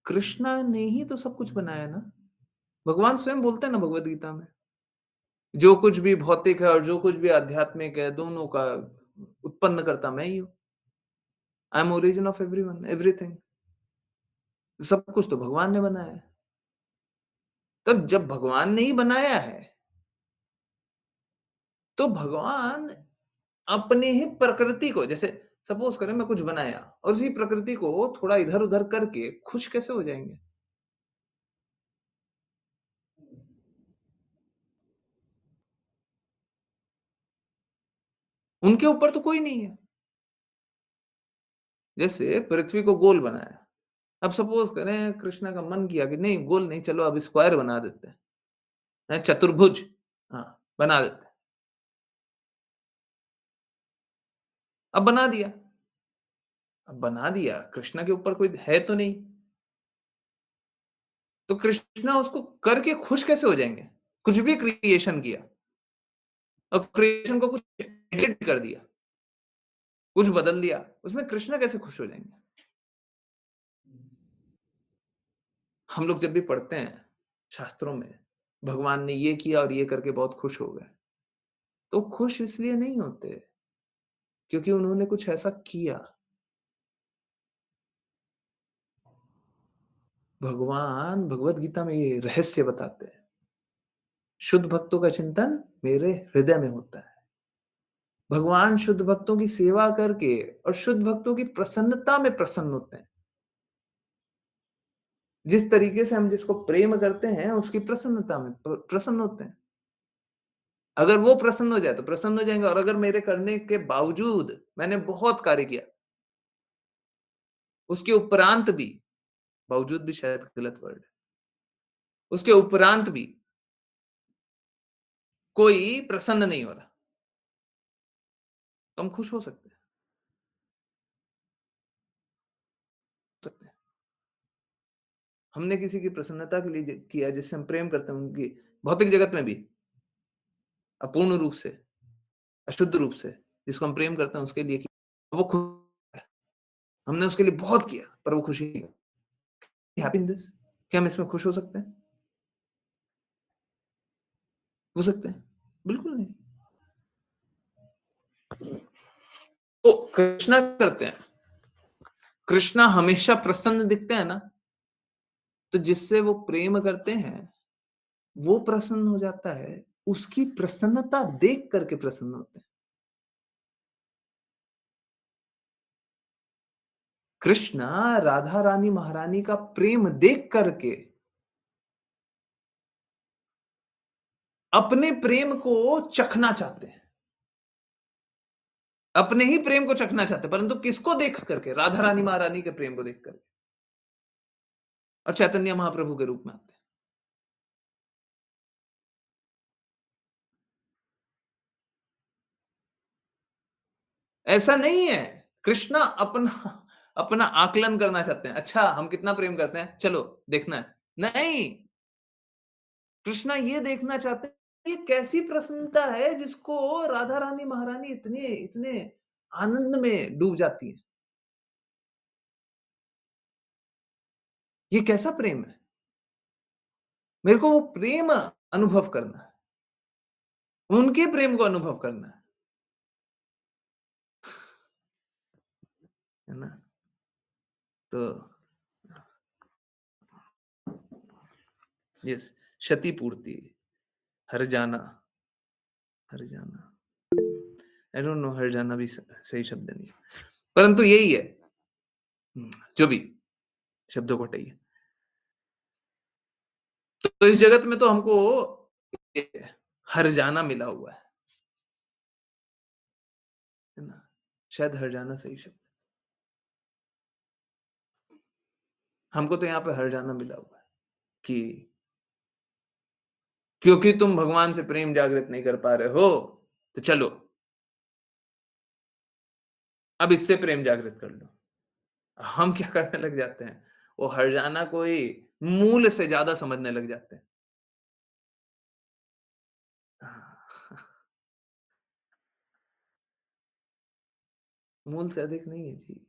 कृष्णा ने ही तो सब कुछ बनाया ना। भगवान स्वयं बोलते हैं ना भगवद गीता में, जो कुछ भी भौतिक है और जो कुछ भी आध्यात्मिक है, दोनों का उत्पन्न करता मैं ही हूँ। I am origin of everyone, everything. सब कुछ तो भगवान ने बनाया है। तब जब भगवान ने ही बनाया है, तो भगवान अपने ही प्रकृति को जैसे सपोज़ करें मैं कुछ बनाया और उसी प्रकृति को थोड़ा इधर-उधर करके खुश कैसे हो जाएँगे? उनके ऊपर तो कोई नहीं है। जैसे पृथ्वी को गोल बनाया। अब सपोज़ करें कृष्ण का मन किया कि नहीं गोल नहीं चलो अब स्क्वायर बना देते हैं, चतुर्भुज हाँ, बना देते हैं। अब बना दिया। अब बना दिया, कृष्ण के ऊपर कोई है तो नहीं। तो कृष्णा उसको करके खुश कैसे हो जाएँगे? कुछ भी क्रिएशन किया और क्रिएशन को कुछ एडिट कर दिया, कुछ बदल दिया, उसमें कृष्णा कैसे खुश हो जाएँगे? हम लोग जब भी पढ़ते हैं शास्त्रों में, भगवान ने ये किया और ये करके बहुत खुश हो गए, तो खुश इसलिए नहीं होते, क्योंकि उन्होंने कुछ ऐसा किया। भगवान भगवद गीता में ये रहस्य बताते हैं, शुद्ध भक्तों का चिंतन मेरे हृदय में होता है। भगवान शुद्ध भक्तों की सेवा करके और शुद्ध भक्तों की प्रसन्नता में प्रसन्न होते हैं। जिस तरीके से हम जिसको प्रेम करते हैं, उसकी प्रसन्नता में प्रसन्न होते हैं। अगर वो प्रसन्न हो जाए, तो प्रसन्न हो जाएँगे और अगर मेरे करने के बावजूद मैंने बहुत कार्य किया, उसके उपरांत भी बावजूद भी शायद गलत वर्ड है। उसके उपरांत भी कोई प्रसन्न नहीं हो रहा, तो हम खुश हो सकते हैं। हमने किसी की प्रसन्नता के लिए किया जिससे हम प्रेम करते हैं उनकी भौतिक जगत में भी अपूर्ण रूप से। अशुद्ध रूप से, जिसको हम प्रेम करते हैं उसके लिए किया, वो खुश है। हमने उसके लिए बहुत किया, पर वो खुशी नहीं हैप्पी इन दिस? क्या हम इसमें खुश हो सकते हैं? हो सकते हैं? बिल्कुल नहीं। तो कृष्णा करते हैं। कृष्णा हमेशा प्रसन्न दिखते हैं ना, तो जिससे वो प्रेम करते हैं, वो प्रसन्न हो जाता है, उसकी प्रसन्नता देख करके प्रसन्न होते हैं। कृष्णा राधा रानी महारानी का प्रेम देख करके अपने प्रेम को चखना चाहते हैं। अपने ही प्रेम को चखना चाहते हैं, परंतु किसको देख करके? राधा रानी महारानी के प्रेम को देख करके। और चैतन्य महाप्रभु के रूप में आते हैं। ऐसा नहीं है। कृष्णा अपना अपना आकलन करना चाहते हैं। अच्छा, हम कितना प्रेम करते हैं, चलो देखना है। नहीं, कृष्णा ये देखना चाहते हैं ये कैसी प्रसन्नता है जिसको राधा रानी महारानी इतने इतने आनंद में डूब जाती है। ये कैसा प्रेम है? मेरे को वो प्रेम अनुभव करना है। उनके प्रेम को अनुभव करना है ना? तो यस, क्षतिपूर्ति, हर जाना, हर जाना। आई डोंट नो, हर जाना भी सही शब्द नहीं है। परंतु यही है। जो भी शब्दों को हटाइए। तो इस जगत में तो हमको हर जाना मिला हुआ है ना? शायद हर जाना सही शब्द है। हमको तो यहाँ पे हर जाना मिला हुआ है कि क्योंकि तुम भगवान से प्रेम जागृत नहीं कर पा रहे हो, तो चलो अब इससे प्रेम जागृत कर लो। हम क्या करने लग जाते हैं, वो हर जाना कोई मूल से ज्यादा समझने लग जाते हैं। हाँ, मूल से अधिक नहीं है जी।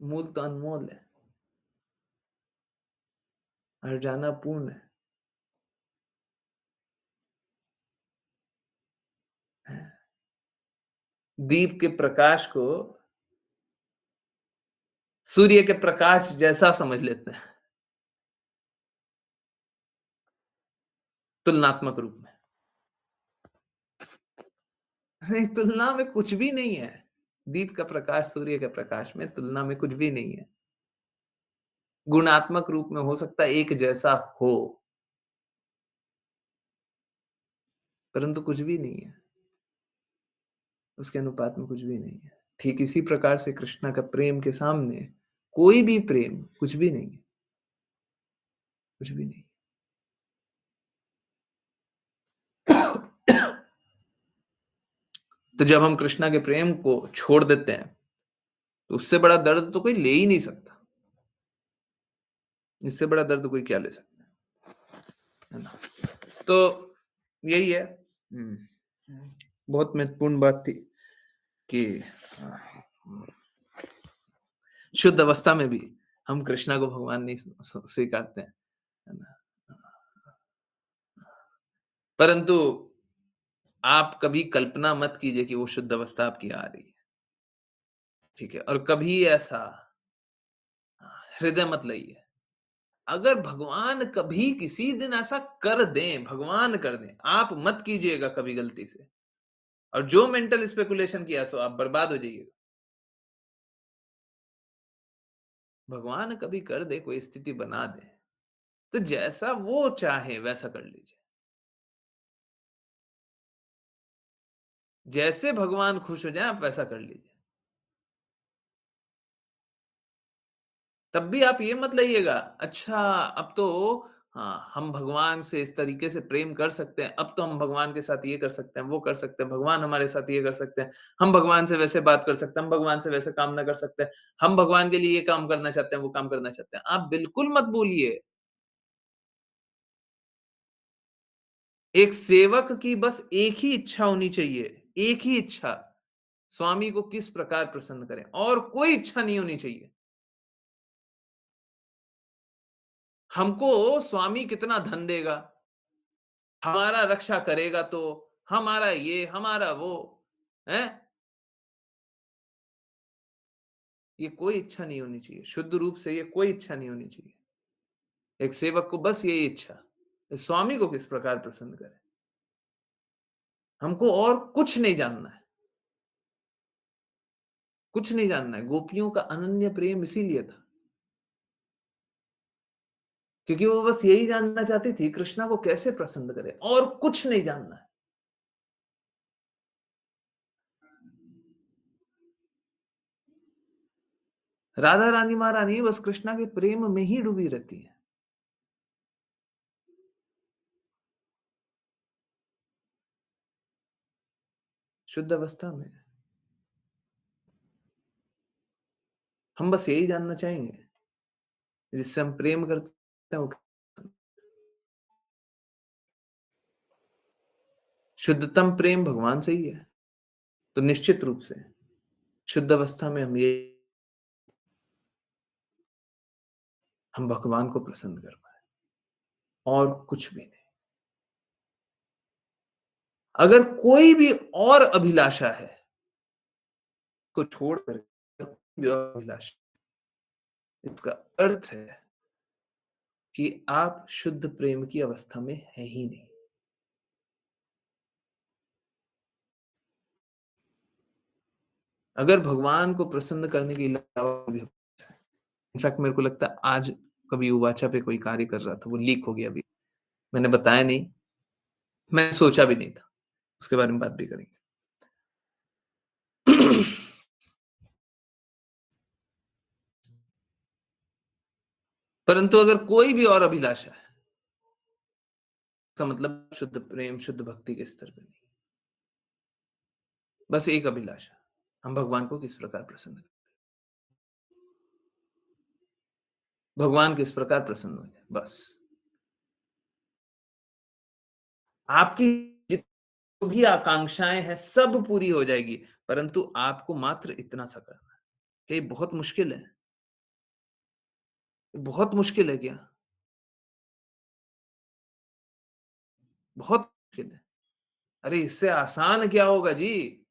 मूल तो अनमोल है। हर जाना पूर्ण है। दीप के प्रकाश को सूर्य के प्रकाश जैसा समझ लेते हैं, तुलनात्मक रूप में। नहीं, तुलना में कुछ भी नहीं है। दीप का प्रकाश सूर्य के प्रकाश में तुलना में कुछ भी नहीं है। गुणात्मक रूप में हो सकता है एक जैसा हो, परंतु कुछ भी नहीं है। उसके अनुपात में कुछ भी नहीं है। ठीक इसी प्रकार से कृष्णा का प्रेम के सामने कोई भी प्रेम कुछ भी नहीं है, कुछ भी नहीं। तो जब हम कृष्णा के प्रेम को छोड़ देते हैं, तो उससे बड़ा दर्द तो कोई ले ही नहीं सकता। इससे बड़ा दर्द कोई क्या ले सकता है ना? तो यही है। बहुत महत्वपूर्ण बात थी कि शुद्ध अवस्था में भी हम कृष्णा को भगवान नहीं स्वीकारते हैं, है ना? परंतु आप कभी कल्पना मत कीजिए कि वो शुद्ध अवस्था आपकी आ रही है, ठीक है? और कभी ऐसा हृदय मत लाइए। अगर भगवान कभी किसी दिन ऐसा कर दें, भगवान कर दें, आप मत कीजिएगा कभी गलती से। और जो मेंटल स्पेकुलेशन किया सो आप बर्बाद हो जाइएगा। भगवान कभी कर दे, कोई स्थिति बना दे, तो जैसा वो चाहे वैसा कर लीजिए। जैसे भगवान खुश हो जाएँ आप वैसा कर लीजिए। तब भी आप ये मत लाइएगा, अच्छा अब तो हाँ, हम भगवान से इस तरीके से प्रेम कर सकते हैं, अब तो हम भगवान के साथ ये कर सकते हैं, वो कर सकते हैं, भगवान हमारे साथ ये कर सकते हैं, हम भगवान से वैसे बात कर सकते हैं, हम भगवान से वैसे काम ना कर सकते हैं, हम भगवान के लिए ये काम करना चाहते हैं, वो काम करना चाहते हैं। आप बिल्कुल मत बोलिए। एक सेवक की बस एक ही इच्छा होनी चाहिए, एक ही इच्छा, स्वामी को किस प्रकार प्रसन्न करें और कोई इच्छा नहीं होनी चाहिए। हमको स्वामी कितना धन देगा, हमारा रक्षा करेगा तो, हमारा ये, हमारा वो, हैं? ये कोई इच्छा नहीं होनी चाहिए। शुद्ध रूप से ये कोई इच्छा नहीं होनी चाहिए। एक सेवक को बस यही इच्छा, इस स्वामी को किस प्रकार प्रसन्न करें। हमको और कुछ नहीं जानना है, कुछ नहीं जानना है। गोपियों का अनन्य प्रेम इसीलिए था, क्योंकि वो बस यही जानना चाहती थी कृष्णा को कैसे प्रसन्न करें और कुछ नहीं जानना है। राधा रानी महारानी बस कृष्णा के प्रेम में ही डूबी रहती है, शुद्ध अवस्था में। हम बस यही जानना चाहेंगे, जिससे हम प्रेम करते हैं वो शुद्धतम प्रेम भगवान से ही है। तो निश्चित रूप से शुद्ध अवस्था में हम भगवान को प्रसन्न कर पाए और कुछ भी नहीं। अगर कोई भी और अभिलाषा है, को छोड़कर कोई भी और अभिलाषा, इसका अर्थ है कि आप शुद्ध प्रेम की अवस्था में है ही नहीं। अगर भगवान को प्रसन्न करने के अलावा भी, इनफैक्ट मेरे को लगता है आज कभी उवाचा पे कोई कार्य कर रहा था, वो लीक हो गया अभी। मैंने बताया नहीं, मैं सोचा भी नहीं था। उसके बारे में बात भी करेंगे। परंतु अगर कोई भी और अभिलाषा है, इसका मतलब शुद्ध प्रेम, शुद्ध भक्ति के स्तर पे नहीं। बस एक अभिलाषा, हम भगवान को किस प्रकार प्रसन्न करें, भगवान किस प्रकार प्रसन्न हो जाए, बस। आपकी जितनी भी आकांक्षाएँ हैं, सब पूरी हो जाएगी, परंतु आपको मात्र इतना सा करना है। क्या ये बहुत मुश्किल है? बहुत मुश्किल है क्या? बहुत मुश्किल है। अरे इससे आसान क्या होगा जी?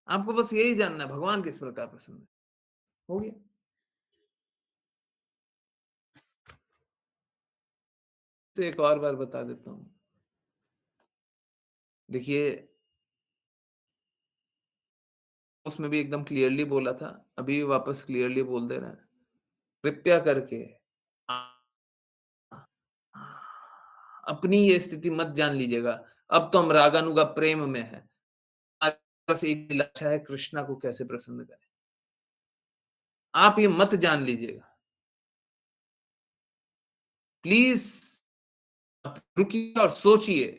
आपको बस यही जानना है भगवान किस प्रकार प्रसन्न है। हो गया। तो एक और बार बता देता हूँ। देखिए, उसमें भी एकदम क्लियरली बोला था, अभी भी वापस क्लियरली बोल दे रहे हैं। कृपया करके आ अपनी ये स्थिति मत जान लीजिएगा। अब तो हम रागानुगा प्रेम में हैं। आज बस एक ही लक्ष्य है कृष्णा को कैसे प्रसन्न करें। आप ये मत जान लीजिएगा। प्लीज़ आप रुकिए और सोचिए।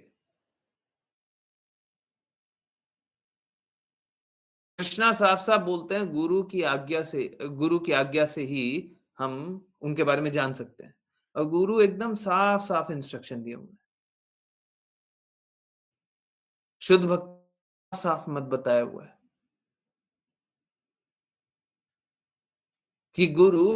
कृष्णा साफ-साफ बोलते हैं गुरु की आज्ञा से ही हम उनके बारे में जान सकते हैं। और गुरु एकदम साफ-साफ इंस्ट्रक्शन दिए हुए हैं। शुद्ध भक्त साफ मत बताया हुआ है कि गुरु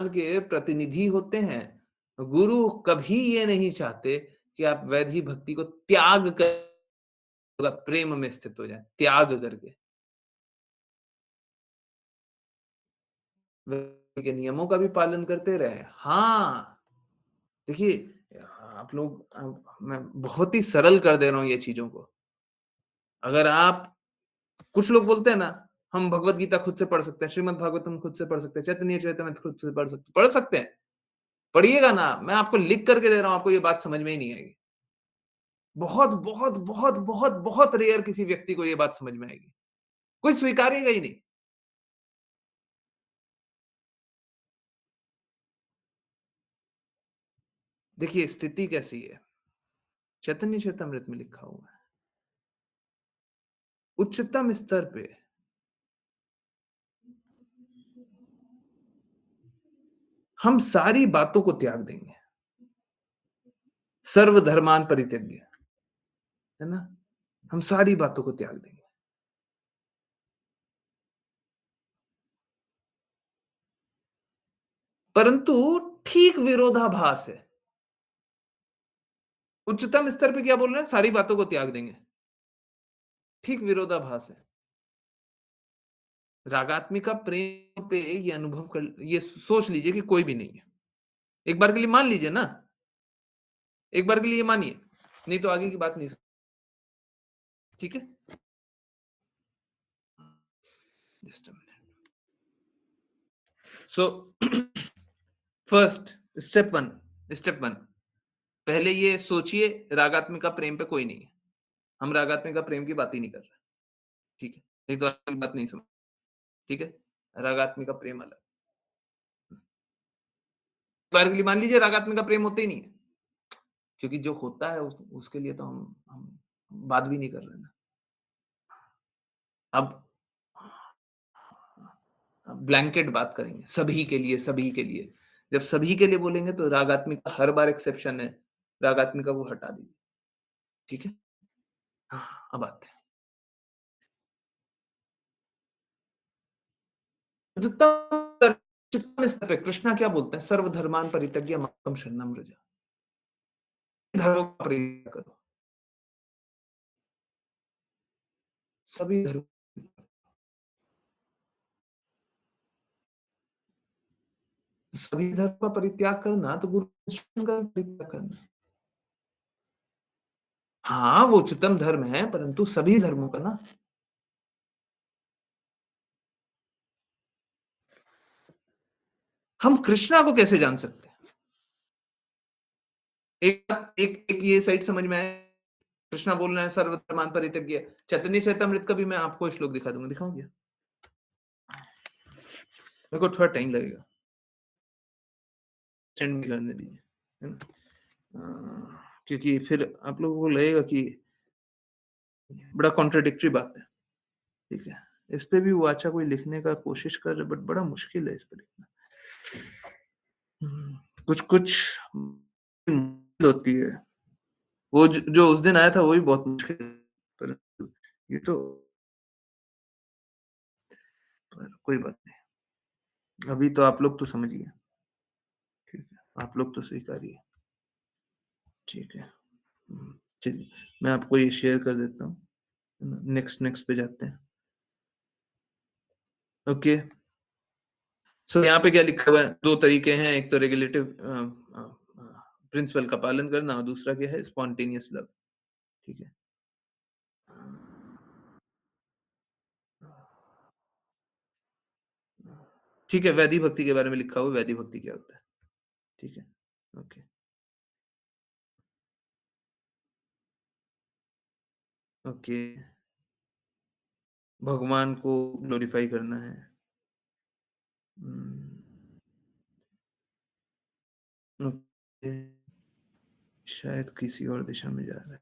के प्रतिनिधि होते हैं। गुरु कभी ये नहीं चाहते कि आप वैधि भक्ति को त्याग कर प्रेम में स्थित हो जाएँ, त्याग करके। के नियमों का भी पालन करते रहे। हाँ, देखिए आप लोग मैं बहुत ही सरल कर दे रहा हूँ ये चीज़ों को। अगर आप कुछ लोग बोलते हैं ना, हम भगवत गीता खुद से पढ़ सकते हैं, श्रीमद् भागवतम खुद से पढ़ सकते हैं, चैतन्य चरितमृत खुद से पढ़ सकते हैं। पढ़िएगा ना, मैं आपको लिख करके दे रहा हूँ, आपको ये बात समझ में ही नहीं आएगी। बहुत, बहुत, बहुत, बहुत, बहुत रेयर किसी व्यक्ति को ये बात समझ में आएगी। कोई स्वीकारेगा ही नहीं। देखिए स्थिति कैसी है, चैतन्य चरितमृत में लिखा हुआ है। उच्चतम स्तर पे हम सारी बातों को त्याग देंगे। सर्वधर्मान् परित्यज्य, है ना? हम सारी बातों को त्याग देंगे। परंतु ठीक विरोधाभास है। उच्चतम स्तर पे क्या बोल रहे हैं? सारी बातों को त्याग देंगे। ठीक विरोधाभास है। रागात्मिका प्रेम पे ये अनुभव कर ये सोच लीजिए कि कोई भी नहीं है। एक बार के लिए मान लीजिए ना, एक बार के लिए मानिए, नहीं तो आगे की बात नहीं ठीक है? Just a minute. So first step 1 पहले ये सोचिए रागात्मिका प्रेम पे कोई नहीं है। हम रागात्मिका प्रेम की बात ही नहीं कर रहे, ठीक है? नहीं तो आगे की बात नहीं समझ ठीक है? रागात्मिका प्रेम अलग। एक बार के लिए मान लीजिए रागात्मिका प्रेम होता ही नहीं है, क्योंकि जो होता है उसके लिए तो हम बात भी नहीं कर रहे ना। अब ब्लैंकेट बात करेंगे, सभी के लिए। जब सभी के लिए बोलेंगे तो रागात्मिका हर बार एक्सेप्शन है, रागात्मिका को हटा दीजिए, ठीक है? हाँ, अब आते हैं। उच्चतम स्तर पे कृष्णा क्या बोलते हैं? सर्वधर्मान् परित्यज्य मां शरणं व्रज। धर्मों का परित्याग करो, सभी धर्म सभी धर्म का परित्याग करना तो गुरु कृष्ण का परित्याग करना। हाँ, वो उच्चतम धर्म है, परंतु सभी धर्मों का ना। हम कृष्णा को कैसे जान सकते हैं? एक ये साइड समझ में आया, कृष्णा बोल रहे हैं सर्वधर्मान् परित्यज्य। चैतन्य चरितमृत का भी मैं आपको श्लोक दिखा दूँगा, दिखाऊँ क्या? मेरे को थोड़ा टाइम लगेगा, सेंड भी करने दीजिए, है ना? क्योंकि फिर आप लोगों को लगेगा कि बड़ा कॉन्ट्राडिक्टरी बात है, ठीक है? इस पे भी वो अच्छा कोई लिखने का कोशिश कर रहे बट बड़ा मुश्किल है इस पे लिखना। कुछ-कुछ होती है। वो जो उस दिन आया था वो भी बहुत मुश्किल पर ये तो पर कोई बात नहीं। अभी तो आप लोग तो समझिए, ठीक है? आप लोग तो स्वीकारिए, ठीक है? चलिए मैं आपको ये शेयर कर देता हूँ। नेक्स्ट नेक्स्ट पे जाते हैं। ओके, सो यहाँ पे क्या लिखा हुआ है? 2 तरीके हैं, एक तो रेगुलेटिव प्रिंसिपल का पालन करना और दूसरा क्या है? स्पॉन्टेनियस लव, ठीक है? ठीक है, वैदिक भक्ति के बारे में लिखा हुआ है, वैदिक भक्ति क्या होता है? ठीक है, ओके, ओके, भगवान को ग्लोरीफाई करना है। हुँ, ओके, शायद किसी और दिशा में जा रहा है।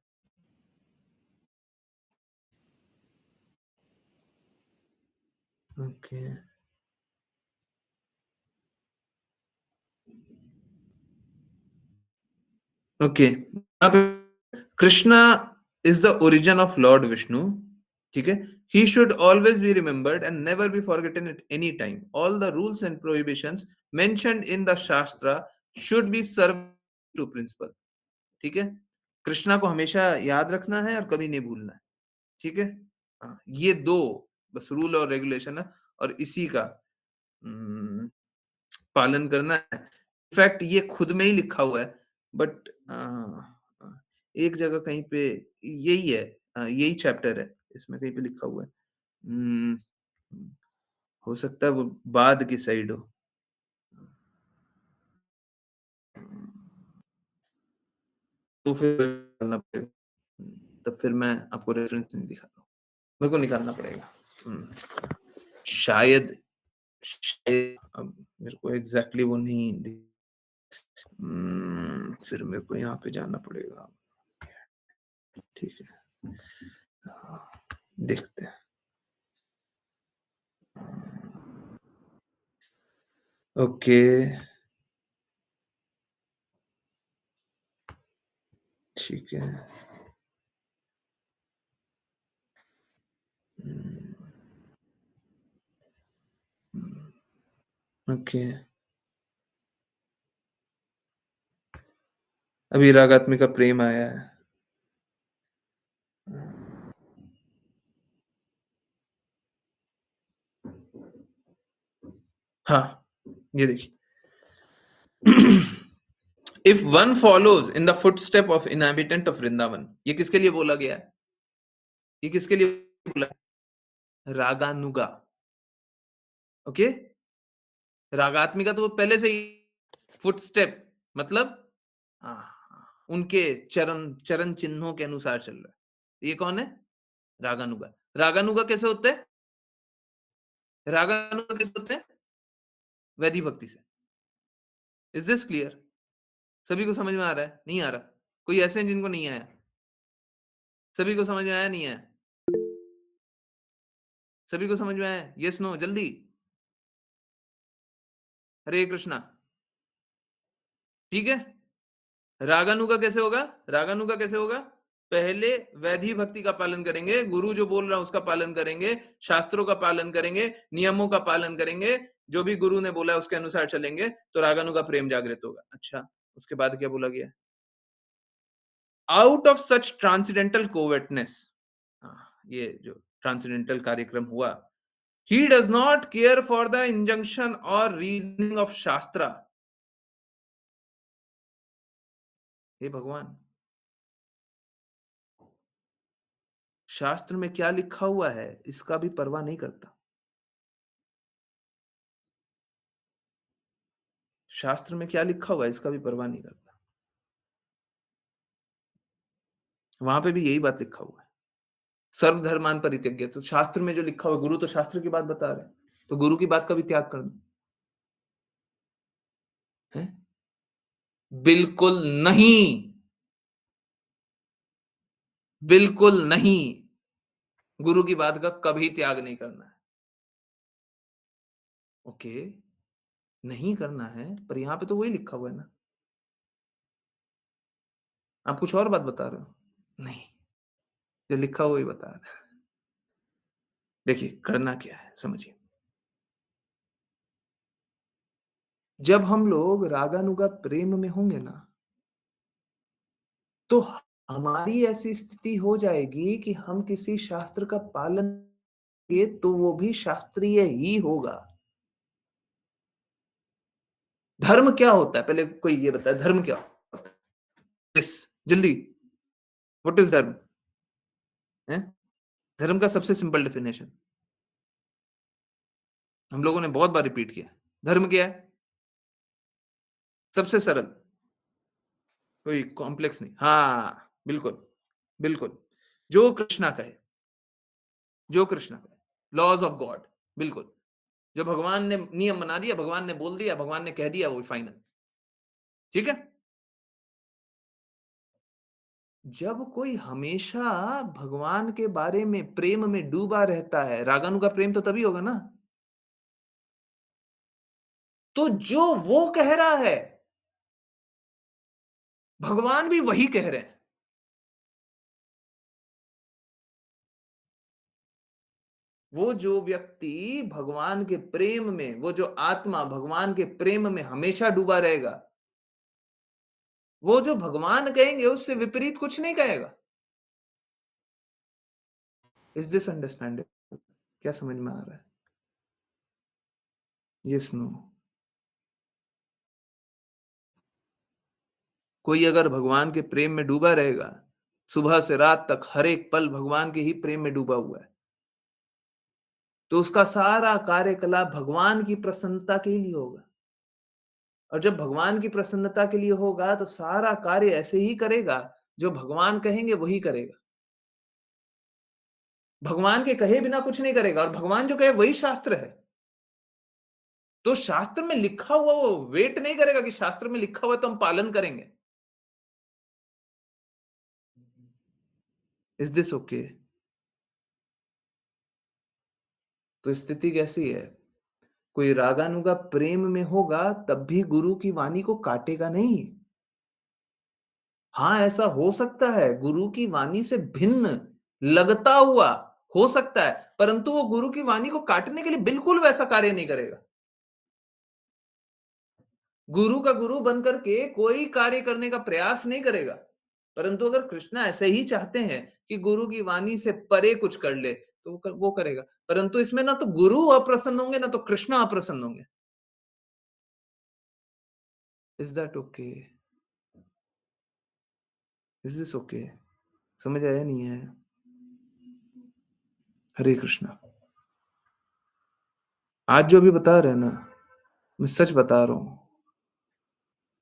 ओके, ओके, यहाँ पे Krishna is the origin of Lord Vishnu, ठीक है? He should always be remembered and never be forgotten at any time. All the rules and prohibitions mentioned in the Shastra should be served to principle. ठीक है? कृष्णा को हमेशा याद रखना है और कभी नहीं भूलना है। ठीक है? हाँ, ये 2 बस रूल और रेगुलेशन है और इसी का उम, पालन करना है। इनफैक्ट ये खुद में ही लिखा हुआ है बट एक जगह कहीं पे यही है यही चैप्टर है, इसमें कहीं पे लिखा हुआ है। उम, हो सकता है वो बाद की साइड हो। तो फिर करना पड़ेगा। तब फिर मैं आपको रेफ़रेंस नहीं दिखा रहा हूँ। मेरे को निकालना पड़ेगा। हुँ, शायद शायद अब मेरे को एग्ज़ैक्टली वो नहीं फिर मेरे को यहाँ पे जाना पड़ेगा। ठीक है। हाँ, देखते हैं। ओके, ठीक है। हुँ, हुँ, ओके। अभी रागात्मिका प्रेम आया है। हाँ, ये देखिए। If one follows in the footstep of inhabitant of Vrindavan, ये किसके लिए बोला गया है? ये किसके लिए बोला है? रागानुगा। ओके। रागात्मिका तो वो पहले से ही फुटस्टेप मतलब हाँ, हाँ, उनके चरण चरण चिन्हों के अनुसार चल रहा है। ये कौन है? रागानुगा। रागानुगा कैसे होते हैं? रागानुगा कैसे होते हैं? वैदिक भक्ति से। Is this clear? सभी को समझ में आ रहा है? नहीं आ रहा? कोई ऐसे हैं जिनको नहीं आया? सभी को समझ में आया, नहीं आया? सभी को समझ में आया? येस, नो, जल्दी। हरे कृष्णा। ठीक है? रागानुगा कैसे होगा? रागानुगा कैसे होगा? पहले वैदिक भक्ति का पालन करेंगे, गुरु जो बोल रहा है उसका पालन करेंगे, शास्त्रों का पालन करेंगे, नियमों का पालन करेंगे, जो भी गुरु ने बोला है उसके अनुसार चलेंगे, तो रागानुगा प्रेम जागृत होगा। अच्छा, उसके बाद क्या बोला गया? आउट ऑफ सच ट्रांसेंडेंटल कोवेटनेस, ये जो ट्रांसेंडेंटल कार्यक्रम हुआ, he does not care for the injunction or reasoning of शास्त्रा। हे भगवान, शास्त्र में क्या लिखा हुआ है इसका भी परवाह नहीं करता। शास्त्र में क्या लिखा हुआ है इसका भी परवाह नहीं करता। वहां पे भी यही बात लिखा हुआ है, सर्वधर्मान परित्यज्य। तो शास्त्र में जो लिखा हुआ है, गुरु तो शास्त्र की बात बता रहे हैं, तो गुरु की बात का भी त्याग कर दो। है? बिल्कुल नहीं, बिल्कुल नहीं। गुरु की बात का कभी त्याग नहीं करना है। ओके, नहीं करना है, पर यहां पे तो वही लिखा हुआ है ना। आप कुछ और बात बता रहे हो? नहीं, जो लिखा हुआ वही बता रहा है। देखिए, करना क्या है समझिए। जब हम लोग रागानुगा प्रेम में होंगे ना, तो हमारी ऐसी स्थिति हो जाएगी कि हम किसी शास्त्र का पालन किए तो वो भी शास्त्रीय ही होगा। धर्म क्या होता है? पहले कोई ये बताए, धर्म क्या होता है? यस, जल्दी। व्हाट इज़ धर्म? हैं? धर्म का सबसे सिंपल डेफिनिशन हम लोगों ने बहुत बार रिपीट किया। धर्म क्या है? सबसे सरल, कोई कॉम्प्लेक्स नहीं। हाँ, बिल्कुल, बिल्कुल। जो कृष्णा कहे, जो कृष्णा कहे, लॉज़ ऑफ गॉड, बिल्कुल। जो भगवान ने नियम बना दिया, भगवान ने बोल दिया, भगवान ने कह दिया, वो फाइनल। ठीक है? जब कोई हमेशा भगवान के बारे में प्रेम में डूबा रहता है, रागानुगा प्रेम तो तभी होगा ना, तो जो वो कह रहा है, भगवान भी वही कह रहे हैं। वो जो व्यक्ति भगवान के प्रेम में, वो जो आत्मा भगवान के प्रेम में हमेशा डूबा रहेगा, वो जो भगवान कहेंगे उससे विपरीत कुछ नहीं कहेगा। Is this understandable? क्या समझ में आ रहा है? Yes, no? कोई अगर भगवान के प्रेम में डूबा रहेगा, सुबह से रात तक हर एक पल भगवान के ही प्रेम में डूबा हुआ है, तो उसका सारा कार्यकलाप भगवान की प्रसन्नता के लिए होगा। और जब भगवान की प्रसन्नता के लिए होगा, तो सारा कार्य ऐसे ही करेगा, जो भगवान कहेंगे वही करेगा। भगवान के कहे बिना कुछ नहीं करेगा और भगवान जो कहे वही शास्त्र है। तो शास्त्र में लिखा हुआ वो वेट नहीं करेगा कि शास्त्र में लिखा हुआ है तो हम पालन करेंगे। Is this okay? तो स्थिति कैसी है? कोई रागानुगा प्रेम में होगा तब भी गुरु की वाणी को काटेगा नहीं। हाँ, ऐसा हो सकता है, गुरु की वाणी से भिन्न, लगता हुआ हो सकता है, परंतु वो गुरु की वाणी को काटने के लिए बिल्कुल वैसा कार्य नहीं करेगा। गुरु का गुरु बन करके कोई कार्य करने का प्रयास नहीं करेगा। परंतु अगर कृष्णा ऐसे ही चाहते हैं कि गुरु की वाणी से परे कुछ कर ले, तो वो करेगा। परंतु इसमें ना तो गुरु अप्रसन्न होंगे, ना तो कृष्णा अप्रसन्न होंगे। Is that okay? Is this okay? समझ आया नहीं आया? हरे कृष्णा। आज जो भी बता रहे हैं ना, मैं सच बता रहा हूँ।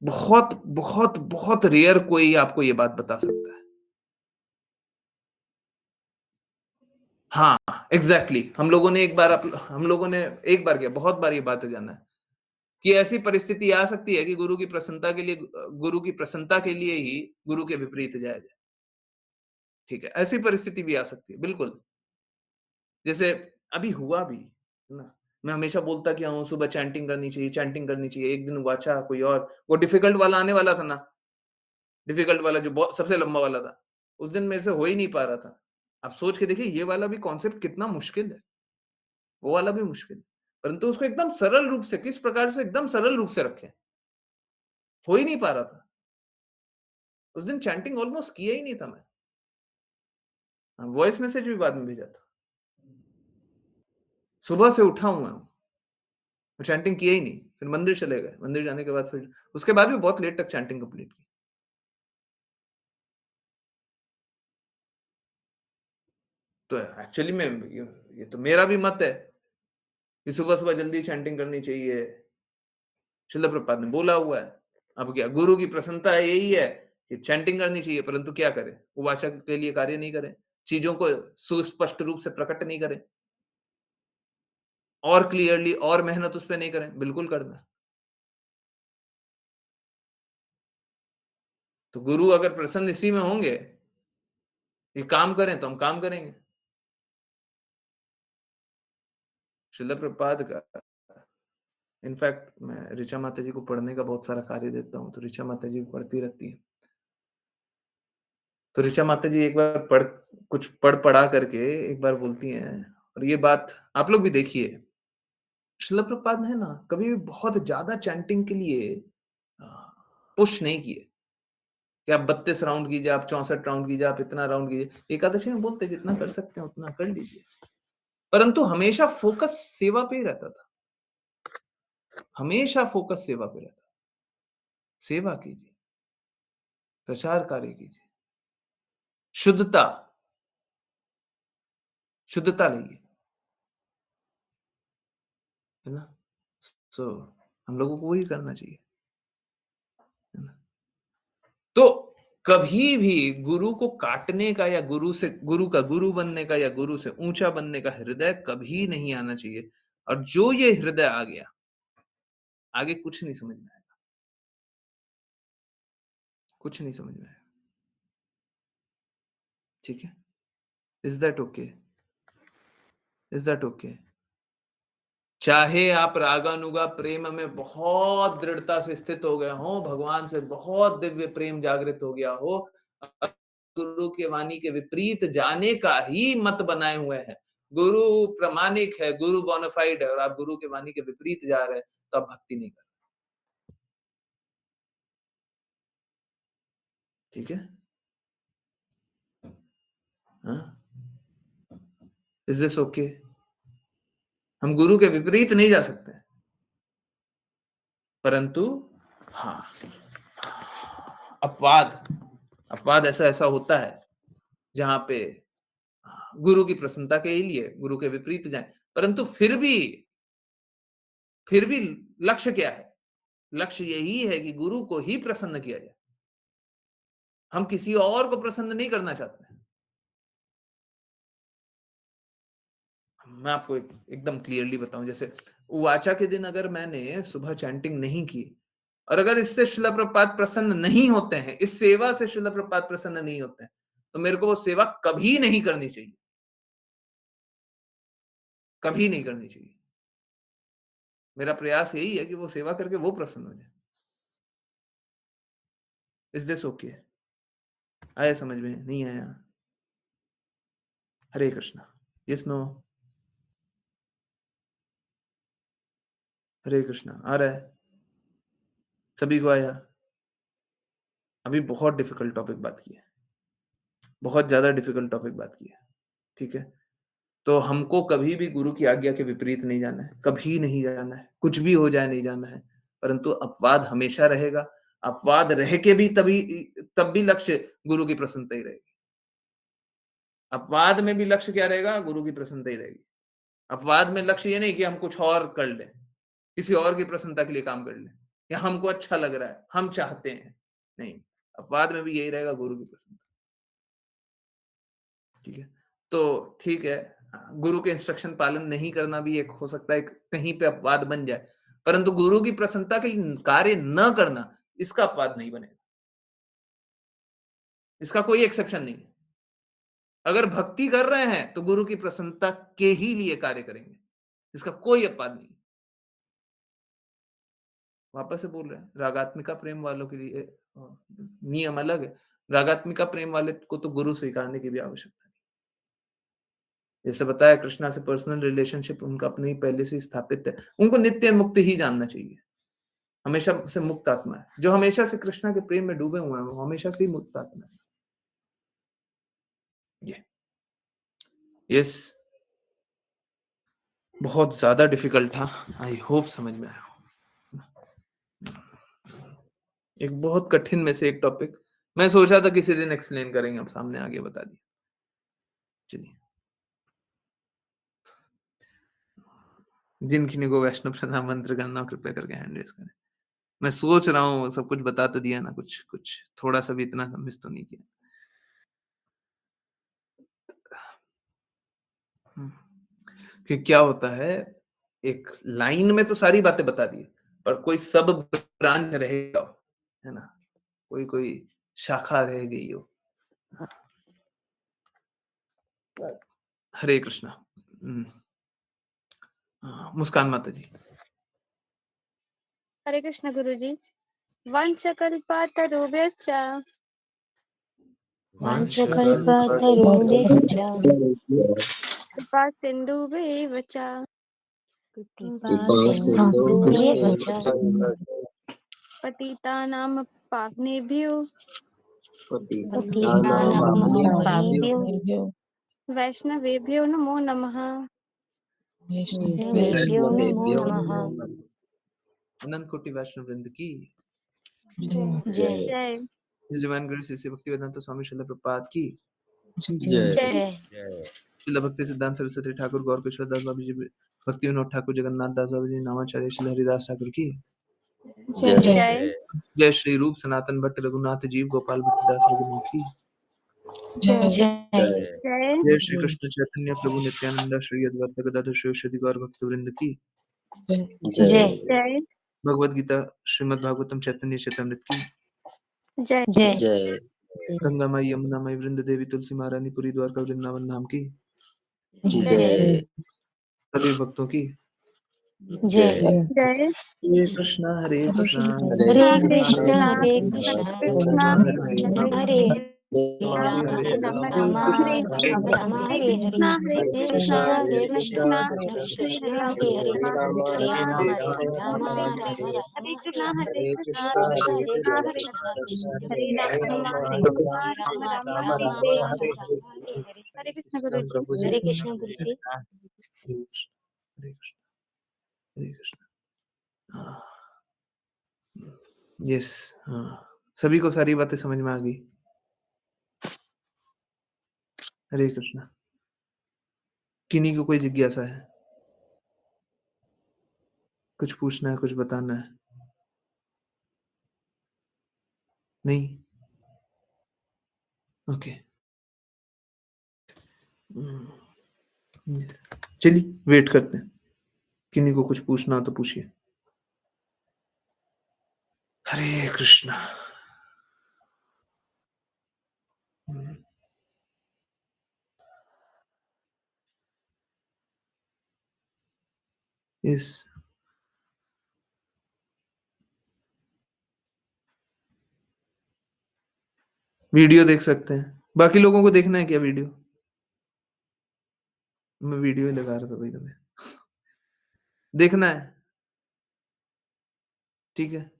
बहुत, बहुत, बहुत रेयर कोई आपको ये बात बता सकता है। हाँ, एग्ज़ैक्टली हम लोगों ने एक बार क्या बहुत बार ये बात जाना है कि ऐसी परिस्थिति आ सकती है कि गुरु की प्रसन्नता के लिए ही गुरु के विपरीत जाया जाए। ठीक है, ऐसी परिस्थिति भी आ सकती है, बिल्कुल। जैसे अभी हुआ भी, है ना? मैं हमेशा बोलता क्या हूँ सुबह चैंटिंग करनी चाहिए। एक दिन हुआ अच्छा कोई और वो डिफिकल्ट वाला आने वाला था ना, डिफिकल्ट वाला जो बहुत सबसे लंबा वाला था। उस दिन मेरे से हो ही नहीं पा रहा था। आप सोच के देखिए ये वाला भी कॉन्सेप्ट कितना मुश्किल है, वो वाला भी मुश्किल है। परंतु उसको एकदम सरल रूप से किस प्रकार से एकदम सरल रूप से रखें, हो ही नहीं पा रहा था। उस दिन चैंटिंग ऑलमोस्ट किया ही नहीं था मैं। हाँ, वॉइस मैसेज भी बाद में भेजा था। सुबह से उठा हुआ हूँ, चैंटिंग किया ही नहीं। फिर मंदिर चले गए, मंदिर जाने के बाद फिर उसके बाद भी बहुत लेट तक चैंटिंग कंप्लीट की। तो एक्चुअली में ये तो मेरा भी मत है कि सुबह-सुबह जल्दी चैंटिंग करनी चाहिए। शिला प्रभुपाद ने बोला हुआ है। अब क्या गुरु की प्रसन्नता यही है कि चैंटिंग करनी चाहिए, परंतु क्या करें? उवाचक के लिए कार्य नहीं करें, चीज़ों को सुस्पष्ट रूप से प्रकट नहीं करें और क्लियरली और मेहनत उस पे नहीं करें, बिल्कुल करना है। तो गुरु अगर प्रसन्न इसी में होंगे, ये काम करें तो हम काम करेंगे। शिला प्रभुपाद का इनफैक्ट मैं ऋचा माताजी को पढ़ने का बहुत सारा कार्य देता हूँ, तो ऋचा माताजी पढ़ती रहती हैं। तो ऋचा माताजी एक बार कुछ पढ़ पढ़ा करके एक बार बोलती हैं और ये बात आप लोग भी देखिए, शिला प्रभुपाद ने ना कभी भी बहुत ज़्यादा चैंटिंग के लिए अ, पुश नहीं किए कि आप 32 राउंड कीजिए, आप 64 राउंड कीजिए, आप इतना राउंड कीजिए। एकादशी में बोलते जितना कर सकते हैं उतना कर लीजिए। परंतु हमेशा फ़ोकस सेवा पे ही रहता था। हमेशा फ़ोकस सेवा पे रहता था। सेवा कीजिए, प्रचार कार्य कीजिए, शुद्धता, शुद्धता लाइए, है ना? सो हम लोगों को वही करना चाहिए, है ना? तो कभी भी गुरु को काटने का या गुरु का गुरु बनने का या गुरु से ऊँचा बनने का हृदय कभी नहीं आना चाहिए। और जो ये हृदय आ गया, आगे कुछ नहीं समझ में आएगा, कुछ नहीं समझ में आएगा, ठीक है? Is that okay? Is that okay? चाहे आप रागानुगा प्रेम में बहुत दृढ़ता से स्थित हो गए हों, भगवान से बहुत दिव्य प्रेम जागृत हो गया हो, गुरु के वाणी के विपरीत जाने का ही मत बनाए हुए हैं। गुरु प्रामाणिक है, गुरु बोनाफाइड है और आप गुरु के वाणी के विपरीत जा रहे हैं, तो आप भक्ति नहीं कर रहे, ठीक है? हाँ, इज़ दिस ओके? हम गुरु के विपरीत नहीं जा सकते, परंतु हाँ, अपवाद अपवाद ऐसा-ऐसा होता है, जहाँ पे गुरु की प्रसन्नता के ही लिए गुरु के विपरीत जाएँ। परंतु फिर भी लक्ष्य क्या है? लक्ष्य यही है कि गुरु को ही प्रसन्न किया जाए। हम किसी और को प्रसन्न नहीं करना चाहते हैं। मैं आपको एकदम क्लियरली बताऊँ जैसे उवाचा के दिन अगर मैंने सुबह चैंटिंग नहीं की और अगर इससे शिला प्रभुपाद प्रसन्न नहीं होते हैं, इस सेवा से शिला प्रभुपाद प्रसन्न नहीं होते हैं, तो मेरे को वो सेवा कभी नहीं करनी चाहिए। कभी नहीं करनी चाहिए। मेरा प्रयास यही है कि वो सेवा करके वो प्रसन्न हो जाए। Is this okay? आया समझ में? नहीं आया? हरे कृष्णा। Yes, no? हरे कृष्णा। आ रहा है? सभी को आया? अभी बहुत डिफिकल्ट टॉपिक बात की है। बहुत ज़्यादा डिफिकल्ट टॉपिक बात की है। ठीक है? तो हमको कभी भी गुरु की आज्ञा के विपरीत नहीं जाना है, कभी नहीं जाना है, कुछ भी हो जाए नहीं जाना है, परंतु अपवाद हमेशा रहेगा, अपवाद रह के भी तब भी लक्ष्य गुरु की प्रसन्नता ही रहेगी। अपवाद में भी लक्ष्य क्या रहेगा? गुरु की प्रसन्नता ही रहेगी। अपवाद में लक्ष्य ये नहीं कि हम कुछ और कर लें, किसी और की प्रसन्नता के लिए काम कर लें, या हमको अच्छा लग रहा है, हम चाहते हैं, नहीं, अपवाद में भी यही रहेगा गुरु की प्रसन्नता। ठीक है? तो ठीक है, गुरु के इंस्ट्रक्शन पालन नहीं करना भी एक हो सकता है कहीं पे अपवाद बन जाए, परंतु गुरु की प्रसन्नता के लिए कार्य न करना, इसका अपवाद नहीं बनेगा। इसका कोई एक्सेप्शन नहीं है। अगर भक्ति कर रहे हैं, तो गुरु की प्रसन्नता के ही लिए कार्य करेंगे। इसका कोई अपवाद नहीं है। वापस से बोल रहे हैं, रागात्मिका प्रेम वालों के लिए नियम अलग है। रागात्मिका प्रेम वाले को तो गुरु स्वीकारने की भी आवश्यकता नहीं। जैसे बताया, कृष्णा से पर्सनल रिलेशनशिप उनका अपने ही पहले से ही स्थापित है। उनको नित्य मुक्त ही जानना चाहिए। हमेशा से मुक्त आत्मा है। जो हमेशा से कृष्णा के प्रेम में डूबे हुए हैं, वो हमेशा से ही मुक्त आत्मा है। ये यस, बहुत ज़्यादा डिफिकल्ट था। आई होप समझ में आया हो। एक बहुत कठिन में से एक टॉपिक, मैं सोचा था किसी दिन एक्सप्लेन करेंगे, अब सामने आगे बता दिया। चलिए, जिन किन्हीं को वैष्णव प्रणाम मंत्र करना हो, कृपया करके हैंड रेज करें। मैं सोच रहा हूँ, सब कुछ बता तो दिया ना, कुछ कुछ थोड़ा सा भी इतना मिस तो नहीं किया। हम्म, कि क्या होता है, एक लाइन में तो सारी बातें बता दी, पर कोई सब ब्रांच रहेगा, है ना, कोई कोई शाखा रह गई हो। हरे कृष्णा। मुस्कान माता जी। हरे कृष्ण गुरुजी। वंशकल्पतरुभ्यश्च वाञ्छकल्पतरुभ्यश्च कृपा सिन्धुभ्येव च कृपासिन्धुभ्येव च पतितानां पावनेभ्यो पतितानां पावनेभ्यो वैष्णवेभ्यो नमो नमः। वैष्णवेभ्यो नमो नमः। अनंत कोटि वैष्णव वृंद की जय जय डिवाइन ग्रेस श्री भक्ति वेदांत स्वामी श्रील प्रपात की जय जय श्रील भक्ति सिद्धांत सरस्वती ठाकुर गौर किशोर दास बाबू जी, भक्ति विनोद ठाकुर, जगन्नाथ दास बाबू जी, नामाचार्य श्री हरिदास ठाकुर की जय जय जय जय श्री रूप सनातन भट्ट रघुनाथ जीव गोपाल भट्टदास रघुनाथ की जय जय जय श्री कृष्ण चैतन्य प्रभु नित्यानंद श्री अद्वैत गदाधर शिव गौर भक्त वृंद की जय जय भगवद गीता श्रीमद् भागवतम चैतन्य चैतन्यमृत की जय जय गंगा माई यमुना माई वृंद देवी तुलसी महारानी पुरी द्वारका वृंदावन धाम की जय सभी भक्तों की जय जय हरे कृष्णा हरे कृष्णा हरे हरे कृष्णा कृष्णा हरे हरे कृष्णा कृष्णा हरे कृष्ण राम हरे राम राम हरे राम राम हरे हरे हरे राम हरे हरे हरे कृष्णा हरे हरे कृष्णा कृष्ण हरे कृष्ण कृष्ण कृष्णा कृष्ण हरे कृष्ण हरे हरे हरे हरे राम राम राम हरे राम हरे हरे राम राम हरे हरे कृष्णा हरे कृष्ण हरे कृष्ण हरे कृष्ण हरे कृष्ण कृष्ण हरे हरे राम राम हरे हरे राम राम राम राम हरे राम हरे राम हरे हरे हरे कृष्ण गुरु जी। प्रभु जी हरे कृष्ण गुरु जी। हरे कृष्ण हरे कृष्ण। यस, हाँ, सभी को सारी बातें समझ में आ गई। हरे कृष्णा। किन्हीं को कोई जिज्ञासा है, कुछ पूछना है, कुछ बताना है? नहीं? ओके। चलिए वेट करते हैं, किन्हीं को कुछ पूछना हो तो पूछिए। हरे कृष्णा। यस, वीडियो देख सकते हैं। बाकी लोगों को देखना है क्या वीडियो? मैं वीडियो ही लगा रहा था भाई तुम्हें। देखना है? ठीक है,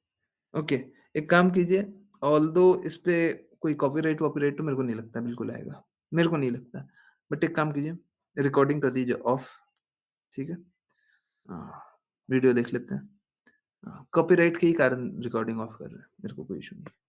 ओके। एक काम कीजिए, ऑल्दो इस पे कोई कॉपीराइट-वॉपीराइट तो मेरे को नहीं लगता बिल्कुल आएगा। मेरे को नहीं लगता। बट एक काम कीजिए, रिकॉर्डिंग कर दीजिए ऑफ, ठीक है? वीडियो देख लेते हैं। कॉपीराइट के ही कारण रिकॉर्डिंग ऑफ कर रहे हैं, मेरे को कोई इश्यू नहीं है।